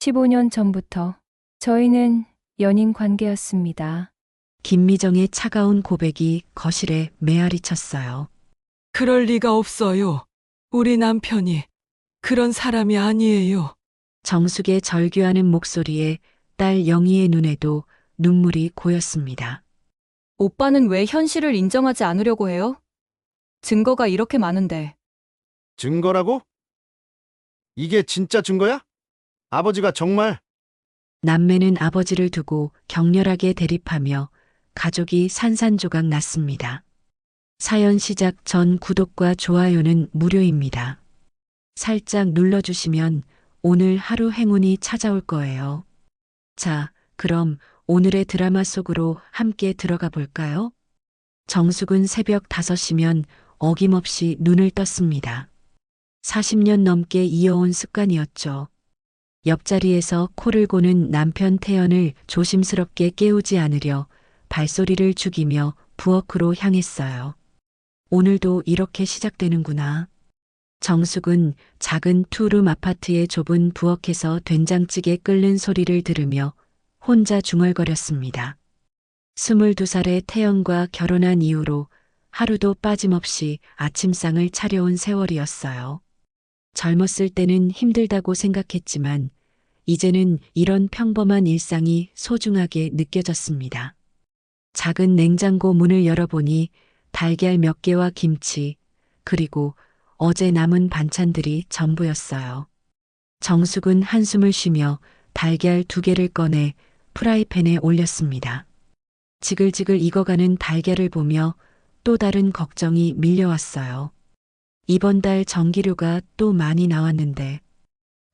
15년 전부터 저희는 연인 관계였습니다. 김미정의 차가운 고백이 거실에 메아리 쳤어요. 그럴 리가 없어요. 우리 남편이 그런 사람이 아니에요. 정숙의 절규하는 목소리에 딸 영희의 눈에도 눈물이 고였습니다. 오빠는 왜 현실을 인정하지 않으려고 해요? 증거가 이렇게 많은데. 증거라고? 이게 진짜 증거야? 아버지가 정말 남매는 아버지를 두고 격렬하게 대립하며 가족이 산산조각 났습니다. 사연 시작 전 구독과 좋아요는 무료입니다. 살짝 눌러주시면 오늘 하루 행운이 찾아올 거예요. 자, 그럼 오늘의 드라마 속으로 함께 들어가 볼까요? 정숙은 새벽 5시면 어김없이 눈을 떴습니다. 40년 넘게 이어온 습관이었죠. 옆자리에서 코를 고는 남편 태연을 조심스럽게 깨우지 않으려 발소리를 죽이며 부엌으로 향했어요. 오늘도 이렇게 시작되는구나. 정숙은 작은 투룸 아파트의 좁은 부엌에서 된장찌개 끓는 소리를 들으며 혼자 중얼거렸습니다. 22살의 태연과 결혼한 이후로 하루도 빠짐없이 아침상을 차려온 세월이었어요. 젊었을 때는 힘들다고 생각했지만 이제는 이런 평범한 일상이 소중하게 느껴졌습니다. 작은 냉장고 문을 열어보니 달걀 몇 개와 김치, 그리고 어제 남은 반찬들이 전부였어요. 정숙은 한숨을 쉬며 달걀 2개를 꺼내 프라이팬에 올렸습니다. 지글지글 익어가는 달걀을 보며 또 다른 걱정이 밀려왔어요. 이번 달 전기료가 또 많이 나왔는데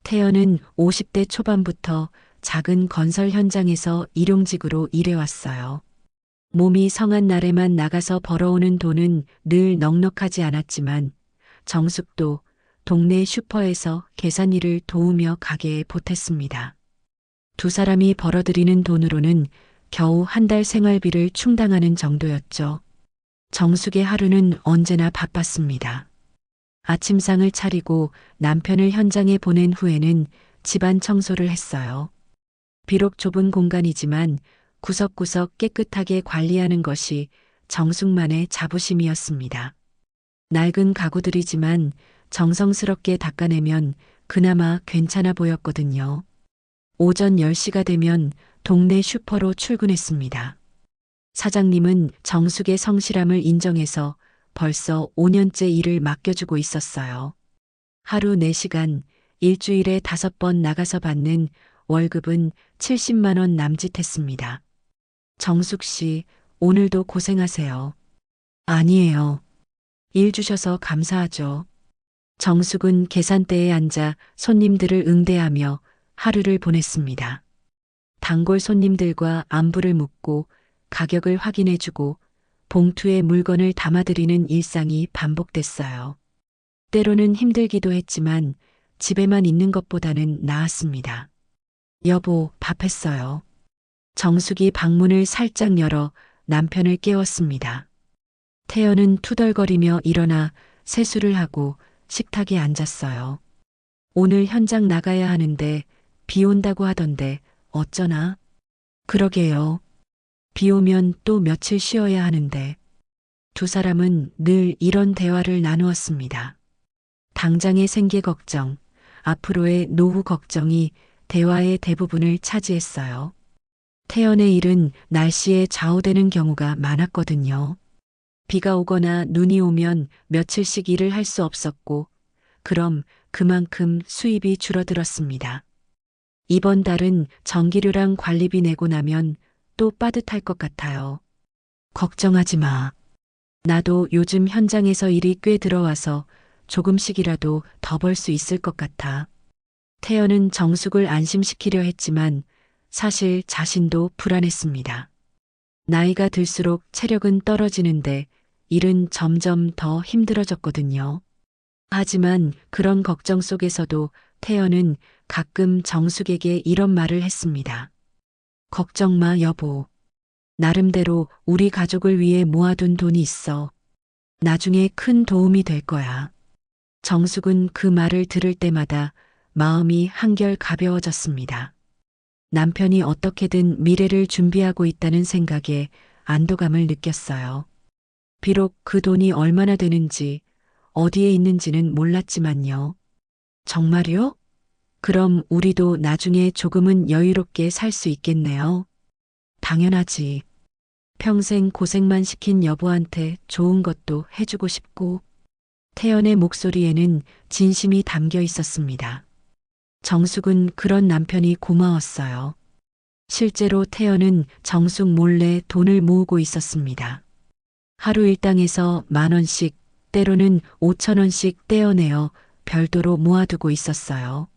태연은 50대 초반부터 작은 건설 현장에서 일용직으로 일해왔어요. 몸이 성한 날에만 나가서 벌어오는 돈은 늘 넉넉하지 않았지만 정숙도 동네 슈퍼에서 계산일을 도우며 가게에 보탰습니다. 두 사람이 벌어들이는 돈으로는 겨우 한 달 생활비를 충당하는 정도였죠. 정숙의 하루는 언제나 바빴습니다. 아침상을 차리고 남편을 현장에 보낸 후에는 집안 청소를 했어요. 비록 좁은 공간이지만 구석구석 깨끗하게 관리하는 것이 정숙만의 자부심이었습니다. 낡은 가구들이지만 정성스럽게 닦아내면 그나마 괜찮아 보였거든요. 오전 10시가 되면 동네 슈퍼로 출근했습니다. 사장님은 정숙의 성실함을 인정해서 벌써 5년째 일을 맡겨주고 있었어요. 하루 4시간, 일주일에 5번 나가서 받는 월급은 70만 원 남짓했습니다. 정숙 씨, 오늘도 고생하세요. 아니에요. 일 주셔서 감사하죠. 정숙은 계산대에 앉아 손님들을 응대하며 하루를 보냈습니다. 단골 손님들과 안부를 묻고 가격을 확인해주고 봉투에 물건을 담아드리는 일상이 반복됐어요. 때로는 힘들기도 했지만 집에만 있는 것보다는 나았습니다. 여보, 밥 했어요. 정숙이 방문을 살짝 열어 남편을 깨웠습니다. 태연은 투덜거리며 일어나 세수를 하고 식탁에 앉았어요. 오늘 현장 나가야 하는데 비 온다고 하던데 어쩌나? 그러게요. 비 오면 또 며칠 쉬어야 하는데. 두 사람은 늘 이런 대화를 나누었습니다. 당장의 생계 걱정, 앞으로의 노후 걱정이 대화의 대부분을 차지했어요. 태연의 일은 날씨에 좌우되는 경우가 많았거든요. 비가 오거나 눈이 오면 며칠씩 일을 할 수 없었고, 그럼 그만큼 수입이 줄어들었습니다. 이번 달은 전기료랑 관리비 내고 나면 또 빠듯할 것 같아요. 걱정하지 마. 나도 요즘 현장에서 일이 꽤 들어와서 조금씩이라도 더 벌 수 있을 것 같아. 태연은 정숙을 안심시키려 했지만 사실 자신도 불안했습니다. 나이가 들수록 체력은 떨어지는데 일은 점점 더 힘들어졌거든요. 하지만 그런 걱정 속에서도 태연은 가끔 정숙에게 이런 말을 했습니다. 걱정 마, 여보. 나름대로 우리 가족을 위해 모아둔 돈이 있어. 나중에 큰 도움이 될 거야. 정숙은 그 말을 들을 때마다 마음이 한결 가벼워졌습니다. 남편이 어떻게든 미래를 준비하고 있다는 생각에 안도감을 느꼈어요. 비록 그 돈이 얼마나 되는지, 어디에 있는지는 몰랐지만요. 정말요? 그럼 우리도 나중에 조금은 여유롭게 살 수 있겠네요. 당연하지. 평생 고생만 시킨 여보한테 좋은 것도 해주고 싶고, 태연의 목소리에는 진심이 담겨 있었습니다. 정숙은 그런 남편이 고마웠어요. 실제로 태연은 정숙 몰래 돈을 모으고 있었습니다. 하루 일당에서 10,000원씩, 때로는 5,000원씩 떼어내어 별도로 모아두고 있었어요.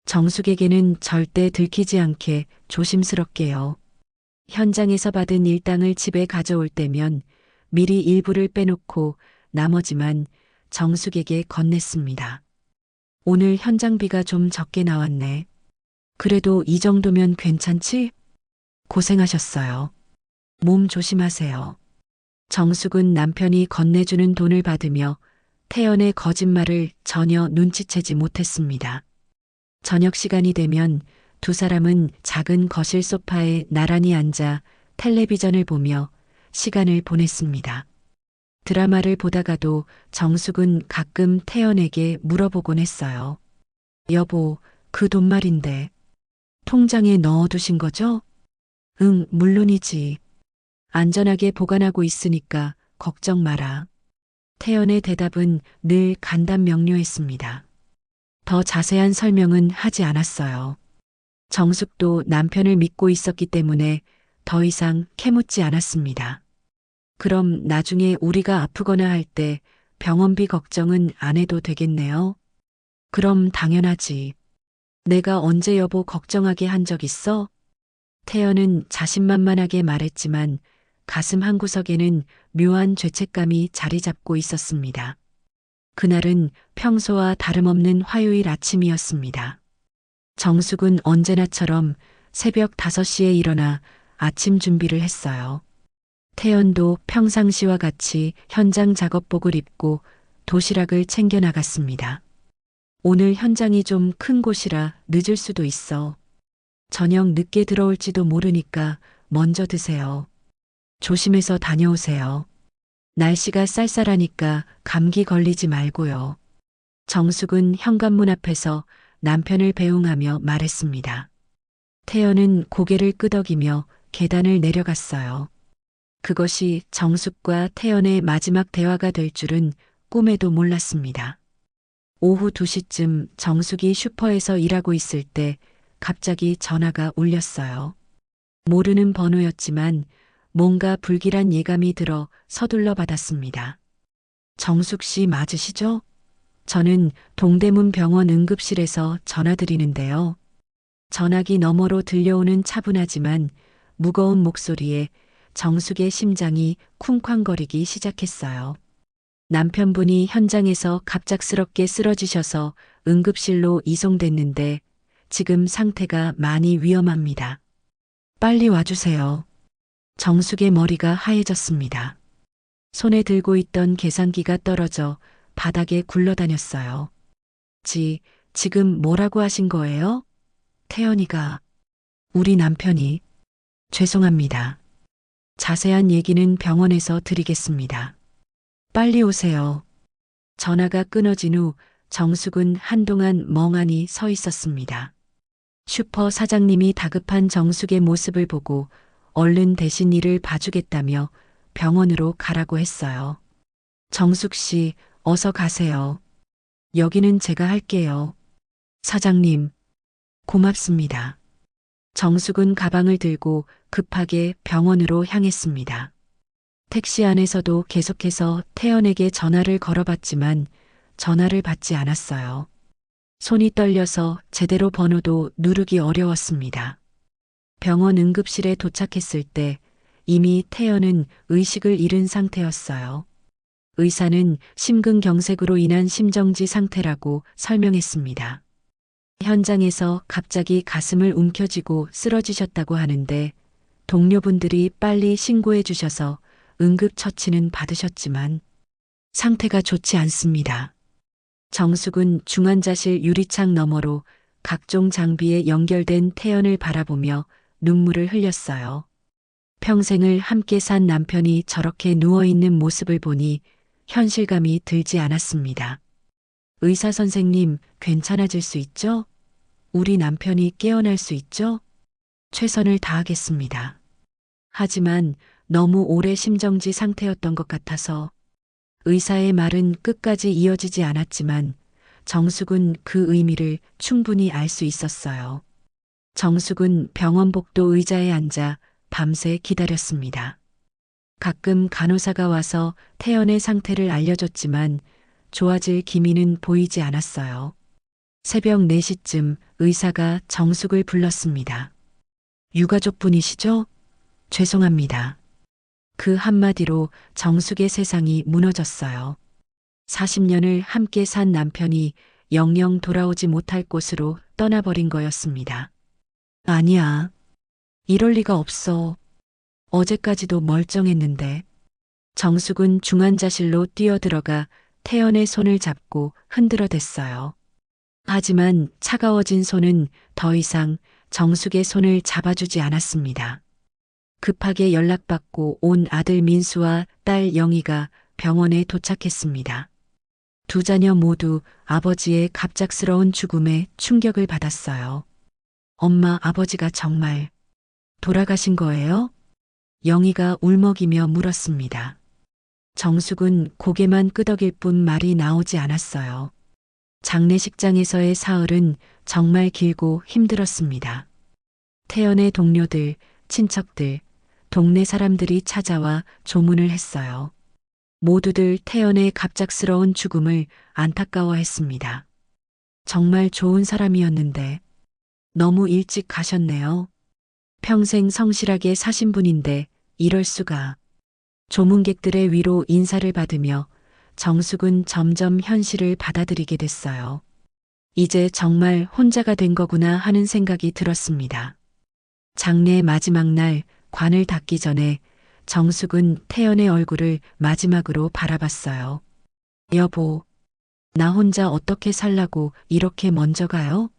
정숙에게는 절대 들키지 않게 조심스럽게요. 현장에서 받은 일당을 집에 가져올 때면 미리 일부를 빼놓고 나머지만 정숙에게 건넸습니다. 오늘 현장비가 좀 적게 나왔네. 그래도 이 정도면 괜찮지? 고생하셨어요. 몸 조심하세요. 정숙은 남편이 건네주는 돈을 받으며 태연의 거짓말을 전혀 눈치채지 못했습니다. 저녁 시간이 되면 두 사람은 작은 거실 소파에 나란히 앉아 텔레비전을 보며 시간을 보냈습니다. 드라마를 보다가도 정숙은 가끔 태연에게 물어보곤 했어요. 여보, 그 돈 말인데 통장에 넣어두신 거죠? 응, 물론이지. 안전하게 보관하고 있으니까 걱정 마라. 태연의 대답은 늘 간단명료했습니다. 더 자세한 설명은 하지 않았어요. 정숙도 남편을 믿고 있었기 때문에 더 이상 캐묻지 않았습니다. 그럼 나중에 우리가 아프거나 할 때 병원비 걱정은 안 해도 되겠네요. 그럼 당연하지. 내가 언제 여보 걱정하게 한 적 있어? 태연은 자신만만하게 말했지만 가슴 한구석에는 묘한 죄책감이 자리 잡고 있었습니다. 그날은 평소와 다름없는 화요일 아침이었습니다. 정숙은 언제나처럼 새벽 5시에 일어나 아침 준비를 했어요. 태연도 평상시와 같이 현장 작업복을 입고 도시락을 챙겨 나갔습니다. 오늘 현장이 좀 큰 곳이라 늦을 수도 있어. 저녁 늦게 들어올지도 모르니까 먼저 드세요. 조심해서 다녀오세요. 날씨가 쌀쌀하니까 감기 걸리지 말고요. 정숙은 현관문 앞에서 남편을 배웅하며 말했습니다. 태연은 고개를 끄덕이며 계단을 내려갔어요. 그것이 정숙과 태연의 마지막 대화가 될 줄은 꿈에도 몰랐습니다. 오후 2시쯤 정숙이 슈퍼에서 일하고 있을 때 갑자기 전화가 울렸어요. 모르는 번호였지만 뭔가 불길한 예감이 들어 서둘러 받았습니다. 정숙 씨 맞으시죠? 저는 동대문 병원 응급실에서 전화드리는데요. 전화기 너머로 들려오는 차분하지만 무거운 목소리에 정숙의 심장이 쿵쾅거리기 시작했어요. 남편분이 현장에서 갑작스럽게 쓰러지셔서 응급실로 이송됐는데 지금 상태가 많이 위험합니다. 빨리 와주세요. 정숙의 머리가 하얘졌습니다. 손에 들고 있던 계산기가 떨어져 바닥에 굴러다녔어요. 지금 뭐라고 하신 거예요? 태연이가, 우리 남편이, 죄송합니다. 자세한 얘기는 병원에서 드리겠습니다. 빨리 오세요. 전화가 끊어진 후 정숙은 한동안 멍하니 서 있었습니다. 슈퍼 사장님이 다급한 정숙의 모습을 보고 얼른 대신 일을 봐주겠다며 병원으로 가라고 했어요. 정숙 씨, 어서 가세요. 여기는 제가 할게요. 사장님, 고맙습니다. 정숙은 가방을 들고 급하게 병원으로 향했습니다. 택시 안에서도 계속해서 태연에게 전화를 걸어봤지만 전화를 받지 않았어요. 손이 떨려서 제대로 번호도 누르기 어려웠습니다. 병원 응급실에 도착했을 때 이미 태연은 의식을 잃은 상태였어요. 의사는 심근경색으로 인한 심정지 상태라고 설명했습니다. 현장에서 갑자기 가슴을 움켜쥐고 쓰러지셨다고 하는데 동료분들이 빨리 신고해 주셔서 응급처치는 받으셨지만 상태가 좋지 않습니다. 정숙은 중환자실 유리창 너머로 각종 장비에 연결된 태연을 바라보며 눈물을 흘렸어요. 평생을 함께 산 남편이 저렇게 누워있는 모습을 보니 현실감이 들지 않았습니다. 의사 선생님, 괜찮아질 수 있죠? 우리 남편이 깨어날 수 있죠? 최선을 다하겠습니다. 하지만 너무 오래 심정지 상태였던 것 같아서 의사의 말은 끝까지 이어지지 않았지만 정숙은 그 의미를 충분히 알 수 있었어요. 정숙은 병원 복도 의자에 앉아 밤새 기다렸습니다. 가끔 간호사가 와서 태연의 상태를 알려줬지만 좋아질 기미는 보이지 않았어요. 새벽 4시쯤 의사가 정숙을 불렀습니다. 유가족분이시죠? 죄송합니다. 그 한마디로 정숙의 세상이 무너졌어요. 40년을 함께 산 남편이 영영 돌아오지 못할 곳으로 떠나버린 거였습니다. 아니야. 이럴 리가 없어. 어제까지도 멀쩡했는데. 정숙은 중환자실로 뛰어들어가 태연의 손을 잡고 흔들어댔어요. 하지만 차가워진 손은 더 이상 정숙의 손을 잡아주지 않았습니다. 급하게 연락받고 온 아들 민수와 딸 영희가 병원에 도착했습니다. 두 자녀 모두 아버지의 갑작스러운 죽음에 충격을 받았어요. 엄마, 아버지가 정말 돌아가신 거예요? 영희가 울먹이며 물었습니다. 정숙은 고개만 끄덕일 뿐 말이 나오지 않았어요. 장례식장에서의 사흘은 정말 길고 힘들었습니다. 태연의 동료들, 친척들, 동네 사람들이 찾아와 조문을 했어요. 모두들 태연의 갑작스러운 죽음을 안타까워했습니다. 정말 좋은 사람이었는데 너무 일찍 가셨네요. 평생 성실하게 사신 분인데 이럴 수가. 조문객들의 위로 인사를 받으며 정숙은 점점 현실을 받아들이게 됐어요. 이제 정말 혼자가 된 거구나 하는 생각이 들었습니다. 장례 마지막 날 관을 닫기 전에 정숙은 태연의 얼굴을 마지막으로 바라봤어요. 여보, 나 혼자 어떻게 살라고 이렇게 먼저 가요?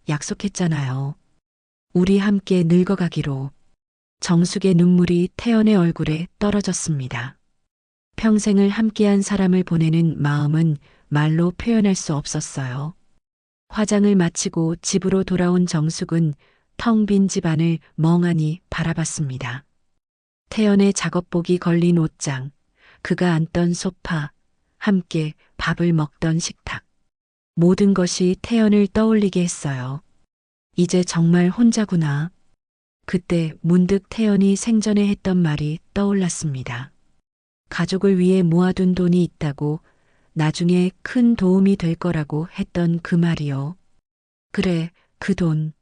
약속했잖아요. 우리 함께 늙어가기로. 정숙의 눈물이 태연의 얼굴에 떨어졌습니다. 평생을 함께한 사람을 보내는 마음은 말로 표현할 수 없었어요. 화장을 마치고 집으로 돌아온 정숙은 텅 빈 집안을 멍하니 바라봤습니다. 태연의 작업복이 걸린 옷장, 그가 앉던 소파, 함께 밥을 먹던 식탁. 모든 것이 태연을 떠올리게 했어요. 이제 정말 혼자구나. 그때 문득 태연이 생전에 했던 말이 떠올랐습니다. 가족을 위해 모아둔 돈이 있다고, 나중에 큰 도움이 될 거라고 했던 그 말이요. 그래, 그 돈.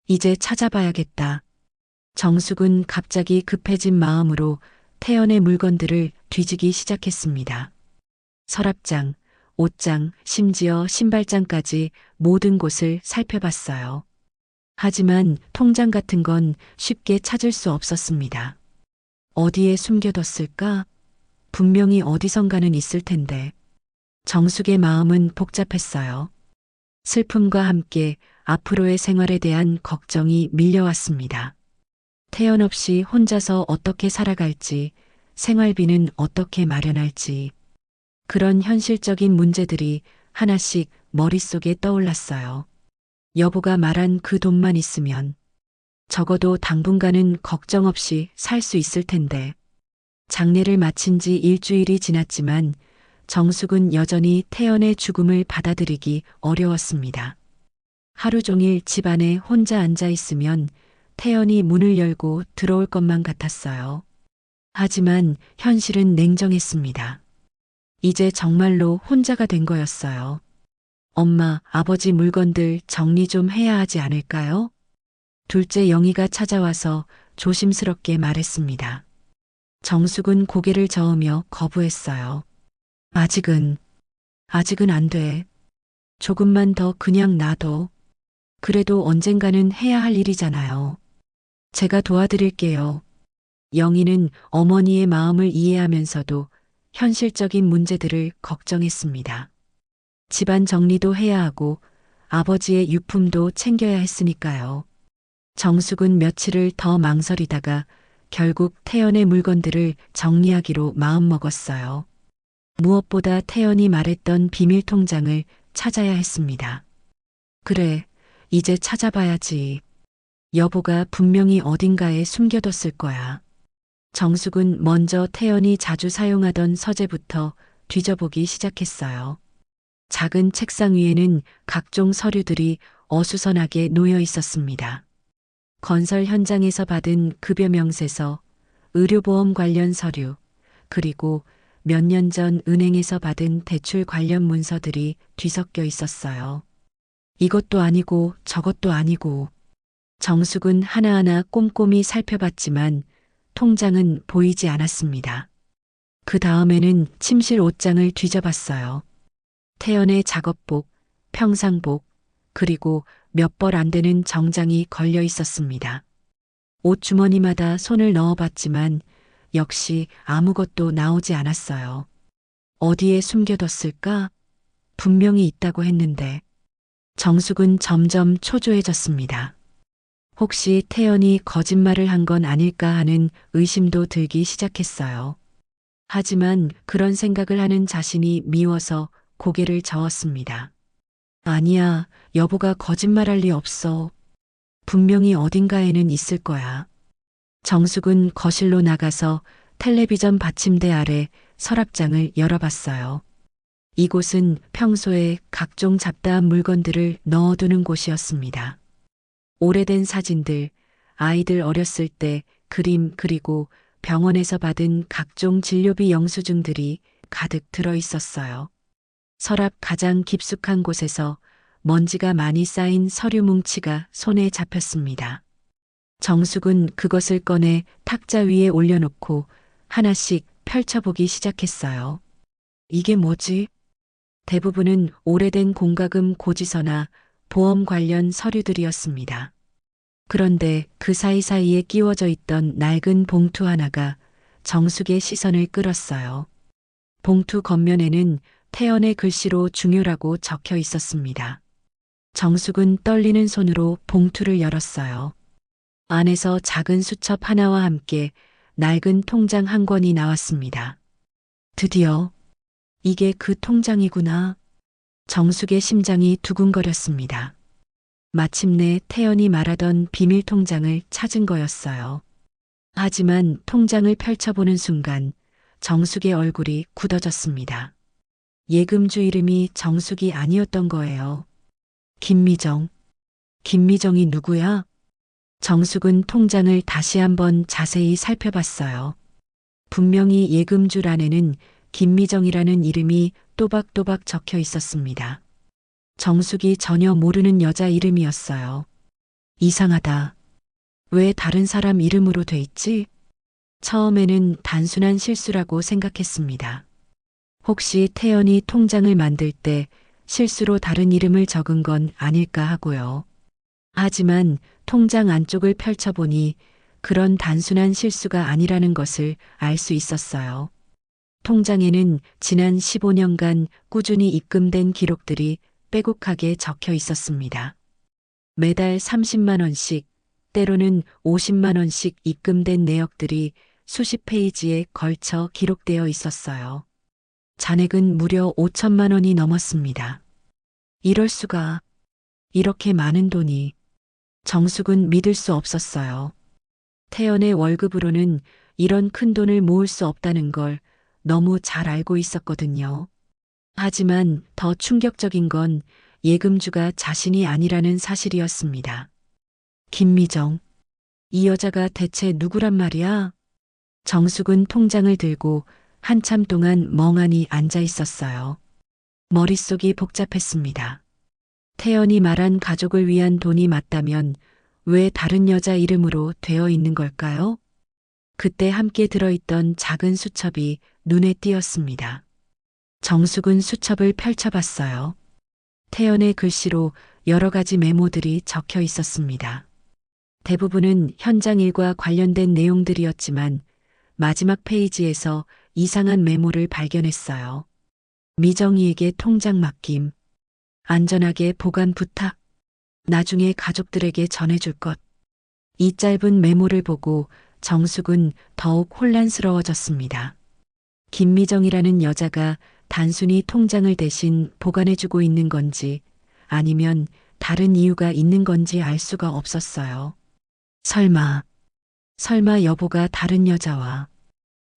이제 찾아봐야겠다. 정숙은 갑자기 급해진 마음으로 태연의 물건들을 뒤지기 시작했습니다. 서랍장, 옷장, 심지어 신발장까지 모든 곳을 살펴봤어요. 하지만 통장 같은 건 쉽게 찾을 수 없었습니다. 어디에 숨겨뒀을까? 분명히 어디선가는 있을 텐데. 정숙의 마음은 복잡했어요. 슬픔과 함께 앞으로의 생활에 대한 걱정이 밀려왔습니다. 태연 없이 혼자서 어떻게 살아갈지, 생활비는 어떻게 마련할지, 그런 현실적인 문제들이 하나씩 머릿속에 떠올랐어요. 여보가 말한 그 돈만 있으면 적어도 당분간은 걱정 없이 살 수 있을 텐데. 장례를 마친 지 일주일이 지났지만 정숙은 여전히 태연의 죽음을 받아들이기 어려웠습니다. 하루 종일 집안에 혼자 앉아 있으면 태연이 문을 열고 들어올 것만 같았어요. 하지만 현실은 냉정했습니다. 이제 정말로 혼자가 된 거였어요. 엄마, 아버지 물건들 정리 좀 해야 하지 않을까요? 둘째 영희가 찾아와서 조심스럽게 말했습니다. 정숙은 고개를 저으며 거부했어요. 아직은 안 돼. 조금만 더 그냥 놔둬. 그래도 언젠가는 해야 할 일이잖아요. 제가 도와드릴게요. 영희는 어머니의 마음을 이해하면서도 현실적인 문제들을 걱정했습니다. 집안 정리도 해야 하고 아버지의 유품도 챙겨야 했으니까요. 정숙은 며칠을 더 망설이다가 결국 태연의 물건들을 정리하기로 마음먹었어요. 무엇보다 태연이 말했던 비밀 통장을 찾아야 했습니다. 그래, 이제 찾아봐야지. 여보가 분명히 어딘가에 숨겨뒀을 거야. 정숙은 먼저 태연이 자주 사용하던 서재부터 뒤져보기 시작했어요. 작은 책상 위에는 각종 서류들이 어수선하게 놓여 있었습니다. 건설 현장에서 받은 급여 명세서, 의료보험 관련 서류, 그리고 몇 년 전 은행에서 받은 대출 관련 문서들이 뒤섞여 있었어요. 이것도 아니고 저것도 아니고. 정숙은 하나하나 꼼꼼히 살펴봤지만 통장은 보이지 않았습니다. 그 다음에는 침실 옷장을 뒤져봤어요. 태연의 작업복, 평상복, 그리고 몇 벌 안 되는 정장이 걸려 있었습니다. 옷 주머니마다 손을 넣어봤지만 역시 아무것도 나오지 않았어요. 어디에 숨겨뒀을까? 분명히 있다고 했는데. 정숙은 점점 초조해졌습니다. 혹시 태연이 거짓말을 한 건 아닐까 하는 의심도 들기 시작했어요. 하지만 그런 생각을 하는 자신이 미워서 고개를 저었습니다. 아니야, 여보가 거짓말할 리 없어. 분명히 어딘가에는 있을 거야. 정숙은 거실로 나가서 텔레비전 받침대 아래 서랍장을 열어봤어요. 이곳은 평소에 각종 잡다한 물건들을 넣어두는 곳이었습니다. 오래된 사진들, 아이들 어렸을 때 그림, 그리고 병원에서 받은 각종 진료비 영수증들이 가득 들어 있었어요. 서랍 가장 깊숙한 곳에서 먼지가 많이 쌓인 서류 뭉치가 손에 잡혔습니다. 정숙은 그것을 꺼내 탁자 위에 올려놓고 하나씩 펼쳐보기 시작했어요. 이게 뭐지? 대부분은 오래된 공과금 고지서나 보험 관련 서류들이었습니다. 그런데 그 사이사이에 끼워져 있던 낡은 봉투 하나가 정숙의 시선을 끌었어요. 봉투 겉면에는 태연의 글씨로 중요라고 적혀 있었습니다. 정숙은 떨리는 손으로 봉투를 열었어요. 안에서 작은 수첩 하나와 함께 낡은 통장 한 권이 나왔습니다. 드디어 이게 그 통장이구나. 정숙의 심장이 두근거렸습니다. 마침내 태연이 말하던 비밀 통장을 찾은 거였어요. 하지만 통장을 펼쳐보는 순간 정숙의 얼굴이 굳어졌습니다. 예금주 이름이 정숙이 아니었던 거예요. 김미정. 김미정이 누구야? 정숙은 통장을 다시 한번 자세히 살펴봤어요. 분명히 예금주란에는 김미정이라는 이름이 또박또박 적혀 있었습니다. 정숙이 전혀 모르는 여자 이름이었어요. 이상하다. 왜 다른 사람 이름으로 돼 있지? 처음에는 단순한 실수라고 생각했습니다. 혹시 태연이 통장을 만들 때 실수로 다른 이름을 적은 건 아닐까 하고요. 하지만 통장 안쪽을 펼쳐보니 그런 단순한 실수가 아니라는 것을 알 수 있었어요. 통장에는 지난 15년간 꾸준히 입금된 기록들이 빼곡하게 적혀 있었습니다. 매달 30만 원씩, 때로는 50만 원씩 입금된 내역들이 수십 페이지에 걸쳐 기록되어 있었어요. 잔액은 무려 5천만 원이 넘었습니다. 이럴 수가. 이렇게 많은 돈이. 정숙은 믿을 수 없었어요. 태연의 월급으로는 이런 큰 돈을 모을 수 없다는 걸 너무 잘 알고 있었거든요. 하지만 더 충격적인 건 예금주가 자신이 아니라는 사실이었습니다. 김미정. 이 여자가 대체 누구란 말이야? 정숙은 통장을 들고 한참 동안 멍하니 앉아 있었어요. 머릿속이 복잡했습니다. 태연이 말한 가족을 위한 돈이 맞다면 왜 다른 여자 이름으로 되어 있는 걸까요? 그때 함께 들어있던 작은 수첩이 눈에 띄었습니다. 정숙은 수첩을 펼쳐봤어요. 태연의 글씨로 여러 가지 메모들이 적혀 있었습니다. 대부분은 현장 일과 관련된 내용들이었지만 마지막 페이지에서 이상한 메모를 발견했어요. 미정이에게 통장 맡김, 안전하게 보관 부탁. 나중에 가족들에게 전해줄 것. 이 짧은 메모를 보고 정숙은 더욱 혼란스러워졌습니다. 김미정이라는 여자가 단순히 통장을 대신 보관해주고 있는 건지 아니면 다른 이유가 있는 건지 알 수가 없었어요. 설마 여보가 다른 여자와.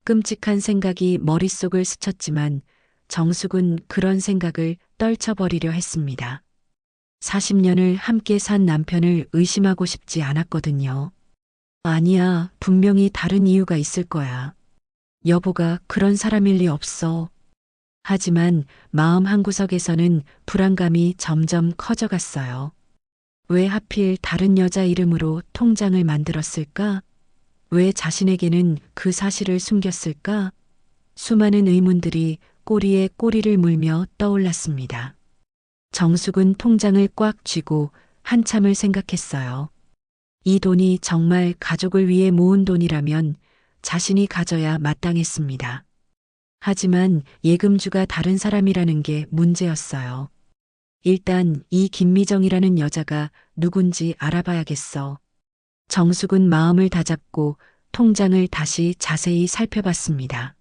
끔찍한 생각이 머릿속을 스쳤지만 정숙은 그런 생각을 떨쳐버리려 했습니다. 40년을 함께 산 남편을 의심하고 싶지 않았거든요. 아니야, 분명히 다른 이유가 있을 거야. 여보가 그런 사람일 리 없어. 하지만 마음 한구석에서는 불안감이 점점 커져갔어요. 왜 하필 다른 여자 이름으로 통장을 만들었을까? 왜 자신에게는 그 사실을 숨겼을까? 수많은 의문들이 꼬리에 꼬리를 물며 떠올랐습니다. 정숙은 통장을 꽉 쥐고 한참을 생각했어요. 이 돈이 정말 가족을 위해 모은 돈이라면 자신이 가져야 마땅했습니다. 하지만 예금주가 다른 사람이라는 게 문제였어요. 일단 이 김미정이라는 여자가 누군지 알아봐야겠어. 정숙은 마음을 다잡고 통장을 다시 자세히 살펴봤습니다.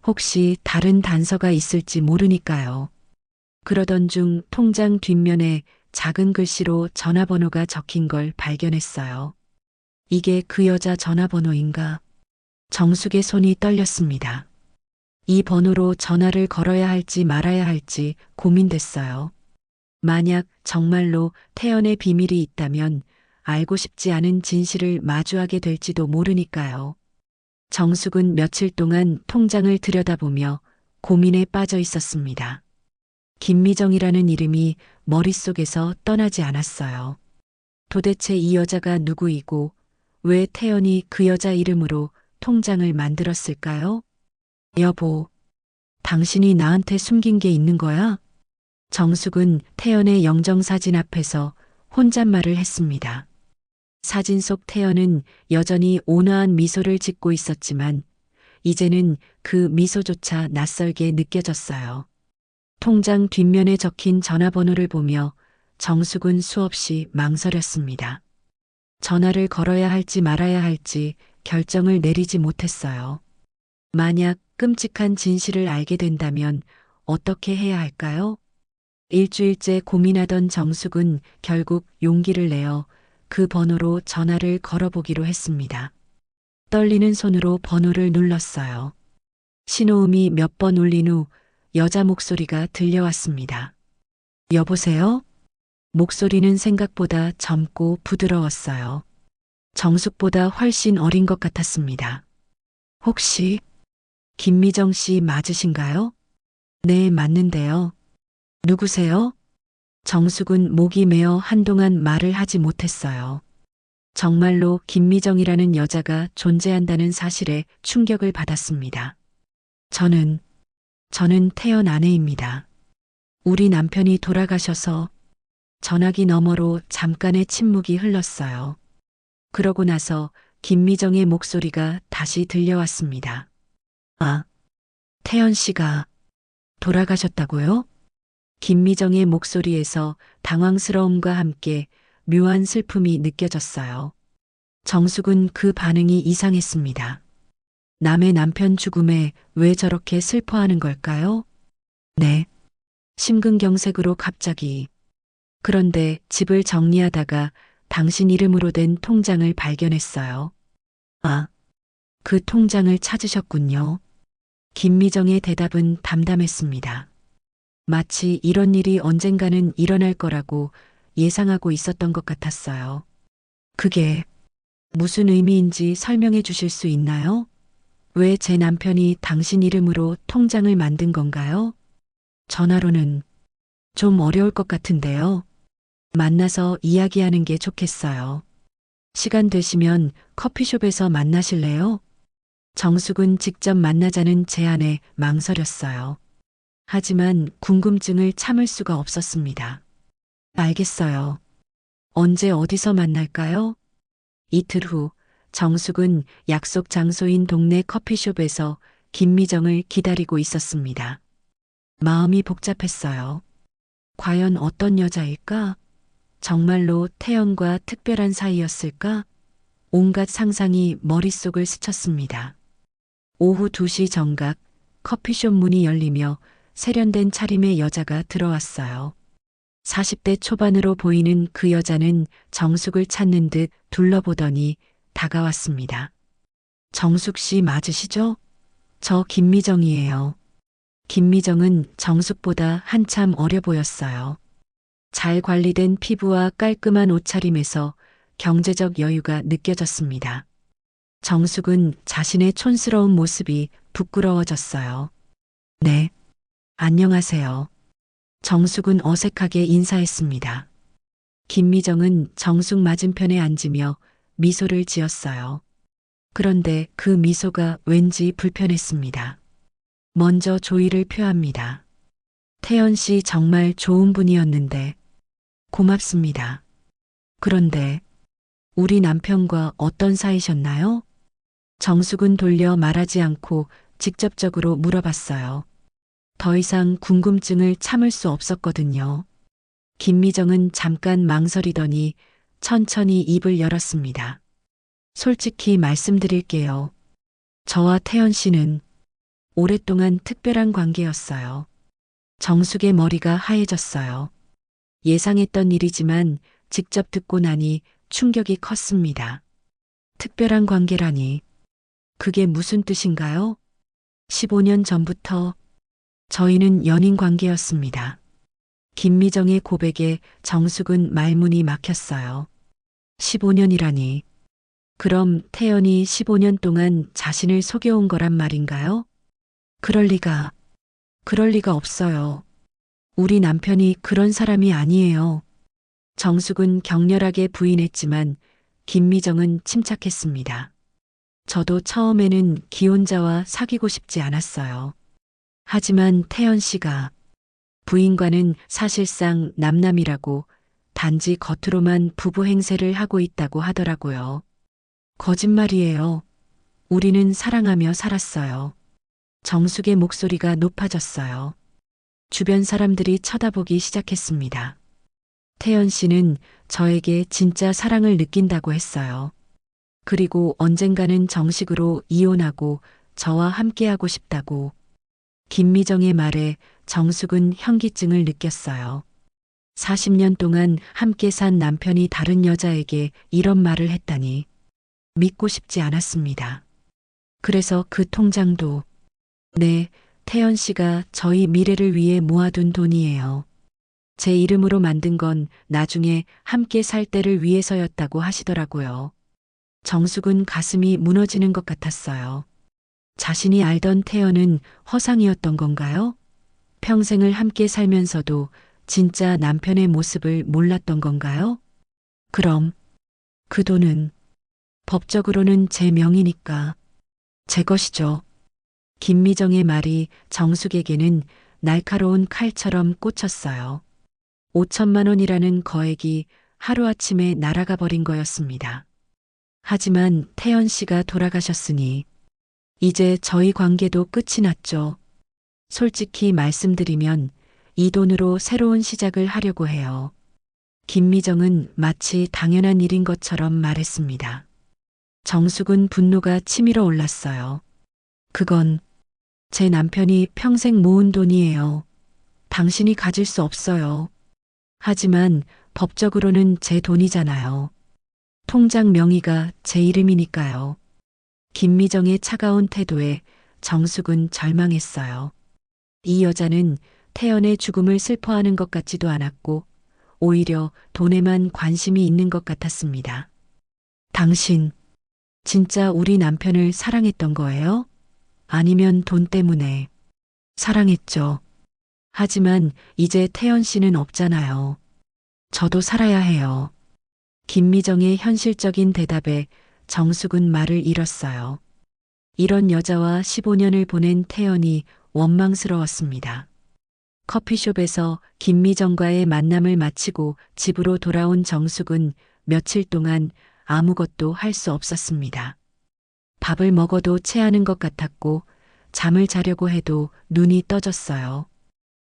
혹시 다른 단서가 있을지 모르니까요. 그러던 중 통장 뒷면에 작은 글씨로 전화번호가 적힌 걸 발견했어요. 이게 그 여자 전화번호인가? 정숙의 손이 떨렸습니다. 이 번호로 전화를 걸어야 할지 말아야 할지 고민됐어요. 만약 정말로 태연의 비밀이 있다면 알고 싶지 않은 진실을 마주하게 될지도 모르니까요. 정숙은 며칠 동안 통장을 들여다보며 고민에 빠져 있었습니다. 김미정이라는 이름이 머릿속에서 떠나지 않았어요. 도대체 이 여자가 누구이고 왜 태연이 그 여자 이름으로 통장을 만들었을까요? 여보, 당신이 나한테 숨긴 게 있는 거야? 정숙은 태연의 영정사진 앞에서 혼잣말을 했습니다. 사진 속 태연은 여전히 온화한 미소를 짓고 있었지만 이제는 그 미소조차 낯설게 느껴졌어요. 통장 뒷면에 적힌 전화번호를 보며 정숙은 수없이 망설였습니다. 전화를 걸어야 할지 말아야 할지 결정을 내리지 못했어요. 만약 끔찍한 진실을 알게 된다면 어떻게 해야 할까요? 일주일째 고민하던 정숙은 결국 용기를 내어 그 번호로 전화를 걸어보기로 했습니다. 떨리는 손으로 번호를 눌렀어요. 신호음이 몇 번 울린 후 여자 목소리가 들려왔습니다. 여보세요? 목소리는 생각보다 젊고 부드러웠어요. 정숙보다 훨씬 어린 것 같았습니다. 혹시 김미정 씨 맞으신가요? 네, 맞는데요. 누구세요? 정숙은 목이 메어 한동안 말을 하지 못했어요. 정말로 김미정이라는 여자가 존재한다는 사실에 충격을 받았습니다. 저는 태연 아내입니다. 우리 남편이 돌아가셔서 전화기 너머로 잠깐의 침묵이 흘렀어요. 그러고 나서 김미정의 목소리가 다시 들려왔습니다. 아, 태연 씨가 돌아가셨다고요? 김미정의 목소리에서 당황스러움과 함께 묘한 슬픔이 느껴졌어요. 정숙은 그 반응이 이상했습니다. 남의 남편 죽음에 왜 저렇게 슬퍼하는 걸까요? 네. 심근경색으로 갑자기. 그런데 집을 정리하다가 당신 이름으로 된 통장을 발견했어요. 아, 그 통장을 찾으셨군요. 김미정의 대답은 담담했습니다. 마치 이런 일이 언젠가는 일어날 거라고 예상하고 있었던 것 같았어요. 그게 무슨 의미인지 설명해 주실 수 있나요? 왜 제 남편이 당신 이름으로 통장을 만든 건가요? 전화로는 좀 어려울 것 같은데요. 만나서 이야기하는 게 좋겠어요. 시간 되시면 커피숍에서 만나실래요? 정숙은 직접 만나자는 제안에 망설였어요. 하지만 궁금증을 참을 수가 없었습니다. 알겠어요. 언제 어디서 만날까요? 이틀 후 정숙은 약속 장소인 동네 커피숍에서 김미정을 기다리고 있었습니다. 마음이 복잡했어요. 과연 어떤 여자일까? 정말로 태연과 특별한 사이였을까? 온갖 상상이 머릿속을 스쳤습니다. 오후 2시 정각 커피숍 문이 열리며 세련된 차림의 여자가 들어왔어요. 40대 초반으로 보이는 그 여자는 정숙을 찾는 듯 둘러보더니 다가왔습니다. 정숙 씨 맞으시죠? 저 김미정이에요. 김미정은 정숙보다 한참 어려 보였어요. 잘 관리된 피부와 깔끔한 옷차림에서 경제적 여유가 느껴졌습니다. 정숙은 자신의 촌스러운 모습이 부끄러워졌어요. 네, 안녕하세요. 정숙은 어색하게 인사했습니다. 김미정은 정숙 맞은편에 앉으며 미소를 지었어요. 그런데 그 미소가 왠지 불편했습니다. 먼저 조의를 표합니다. 태연 씨 정말 좋은 분이었는데 고맙습니다. 그런데 우리 남편과 어떤 사이셨나요? 정숙은 돌려 말하지 않고 직접적으로 물어봤어요. 더 이상 궁금증을 참을 수 없었거든요. 김미정은 잠깐 망설이더니 천천히 입을 열었습니다. 솔직히 말씀드릴게요. 저와 태연 씨는 오랫동안 특별한 관계였어요. 정숙의 머리가 하얘졌어요. 예상했던 일이지만 직접 듣고 나니 충격이 컸습니다. 특별한 관계라니. 그게 무슨 뜻인가요? 15년 전부터 저희는 연인 관계였습니다. 김미정의 고백에 정숙은 말문이 막혔어요. 15년이라니. 그럼 태연이 15년 동안 자신을 속여온 거란 말인가요? 그럴 리가 없어요. 우리 남편이 그런 사람이 아니에요. 정숙은 격렬하게 부인했지만 김미정은 침착했습니다. 저도 처음에는 기혼자와 사귀고 싶지 않았어요. 하지만 태연 씨가 부인과는 사실상 남남이라고 단지 겉으로만 부부 행세를 하고 있다고 하더라고요. 거짓말이에요. 우리는 사랑하며 살았어요. 정숙의 목소리가 높아졌어요. 주변 사람들이 쳐다보기 시작했습니다. 태연 씨는 저에게 진짜 사랑을 느낀다고 했어요. 그리고 언젠가는 정식으로 이혼하고 저와 함께하고 싶다고. 김미정의 말에 정숙은 현기증을 느꼈어요. 40년 동안 함께 산 남편이 다른 여자에게 이런 말을 했다니 믿고 싶지 않았습니다. 그래서 그 통장도 네, 태연 씨가 저희 미래를 위해 모아둔 돈이에요. 제 이름으로 만든 건 나중에 함께 살 때를 위해서였다고 하시더라고요. 정숙은 가슴이 무너지는 것 같았어요. 자신이 알던 태연은 허상이었던 건가요? 평생을 함께 살면서도 진짜 남편의 모습을 몰랐던 건가요? 그럼 그 돈은 법적으로는 제 명의니까 제 것이죠. 김미정의 말이 정숙에게는 날카로운 칼처럼 꽂혔어요. 5천만 원이라는 거액이 하루아침에 날아가 버린 거였습니다. 하지만 태연 씨가 돌아가셨으니 이제 저희 관계도 끝이 났죠. 솔직히 말씀드리면 이 돈으로 새로운 시작을 하려고 해요. 김미정은 마치 당연한 일인 것처럼 말했습니다. 정숙은 분노가 치밀어 올랐어요. 그건 제 남편이 평생 모은 돈이에요. 당신이 가질 수 없어요. 하지만 법적으로는 제 돈이잖아요. 통장 명의가 제 이름이니까요. 김미정의 차가운 태도에 정숙은 절망했어요. 이 여자는 태연의 죽음을 슬퍼하는 것 같지도 않았고 오히려 돈에만 관심이 있는 것 같았습니다. 당신 진짜 우리 남편을 사랑했던 거예요? 아니면 돈 때문에? 사랑했죠. 하지만 이제 태연 씨는 없잖아요. 저도 살아야 해요. 김미정의 현실적인 대답에 정숙은 말을 잃었어요. 이런 여자와 15년을 보낸 태연이 원망스러웠습니다. 커피숍에서 김미정과의 만남을 마치고 집으로 돌아온 정숙은 며칠 동안 아무것도 할 수 없었습니다. 밥을 먹어도 체하는 것 같았고 잠을 자려고 해도 눈이 떠졌어요.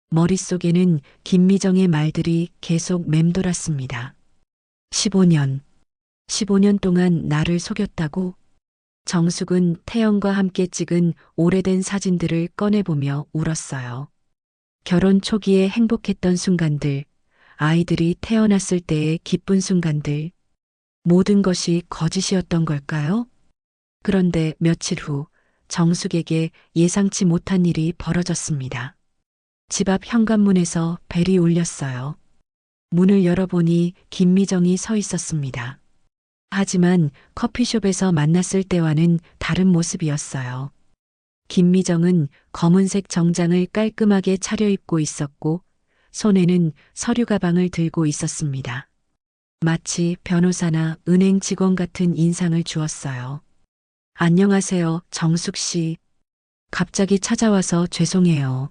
머릿속에는 김미정의 말들이 계속 맴돌았습니다. 15년. 15년 동안 나를 속였다고? 정숙은 태연과 함께 찍은 오래된 사진들을 꺼내보며 울었어요. 결혼 초기에 행복했던 순간들, 아이들이 태어났을 때의 기쁜 순간들, 모든 것이 거짓이었던 걸까요? 그런데 며칠 후 정숙에게 예상치 못한 일이 벌어졌습니다. 집 앞 현관문에서 벨이 울렸어요. 문을 열어보니 김미정이 서 있었습니다. 하지만 커피숍에서 만났을 때와는 다른 모습이었어요. 김미정은 검은색 정장을 깔끔하게 차려입고 있었고 손에는 서류 가방을 들고 있었습니다. 마치 변호사나 은행 직원 같은 인상을 주었어요. 안녕하세요, 정숙 씨. 갑자기 찾아와서 죄송해요.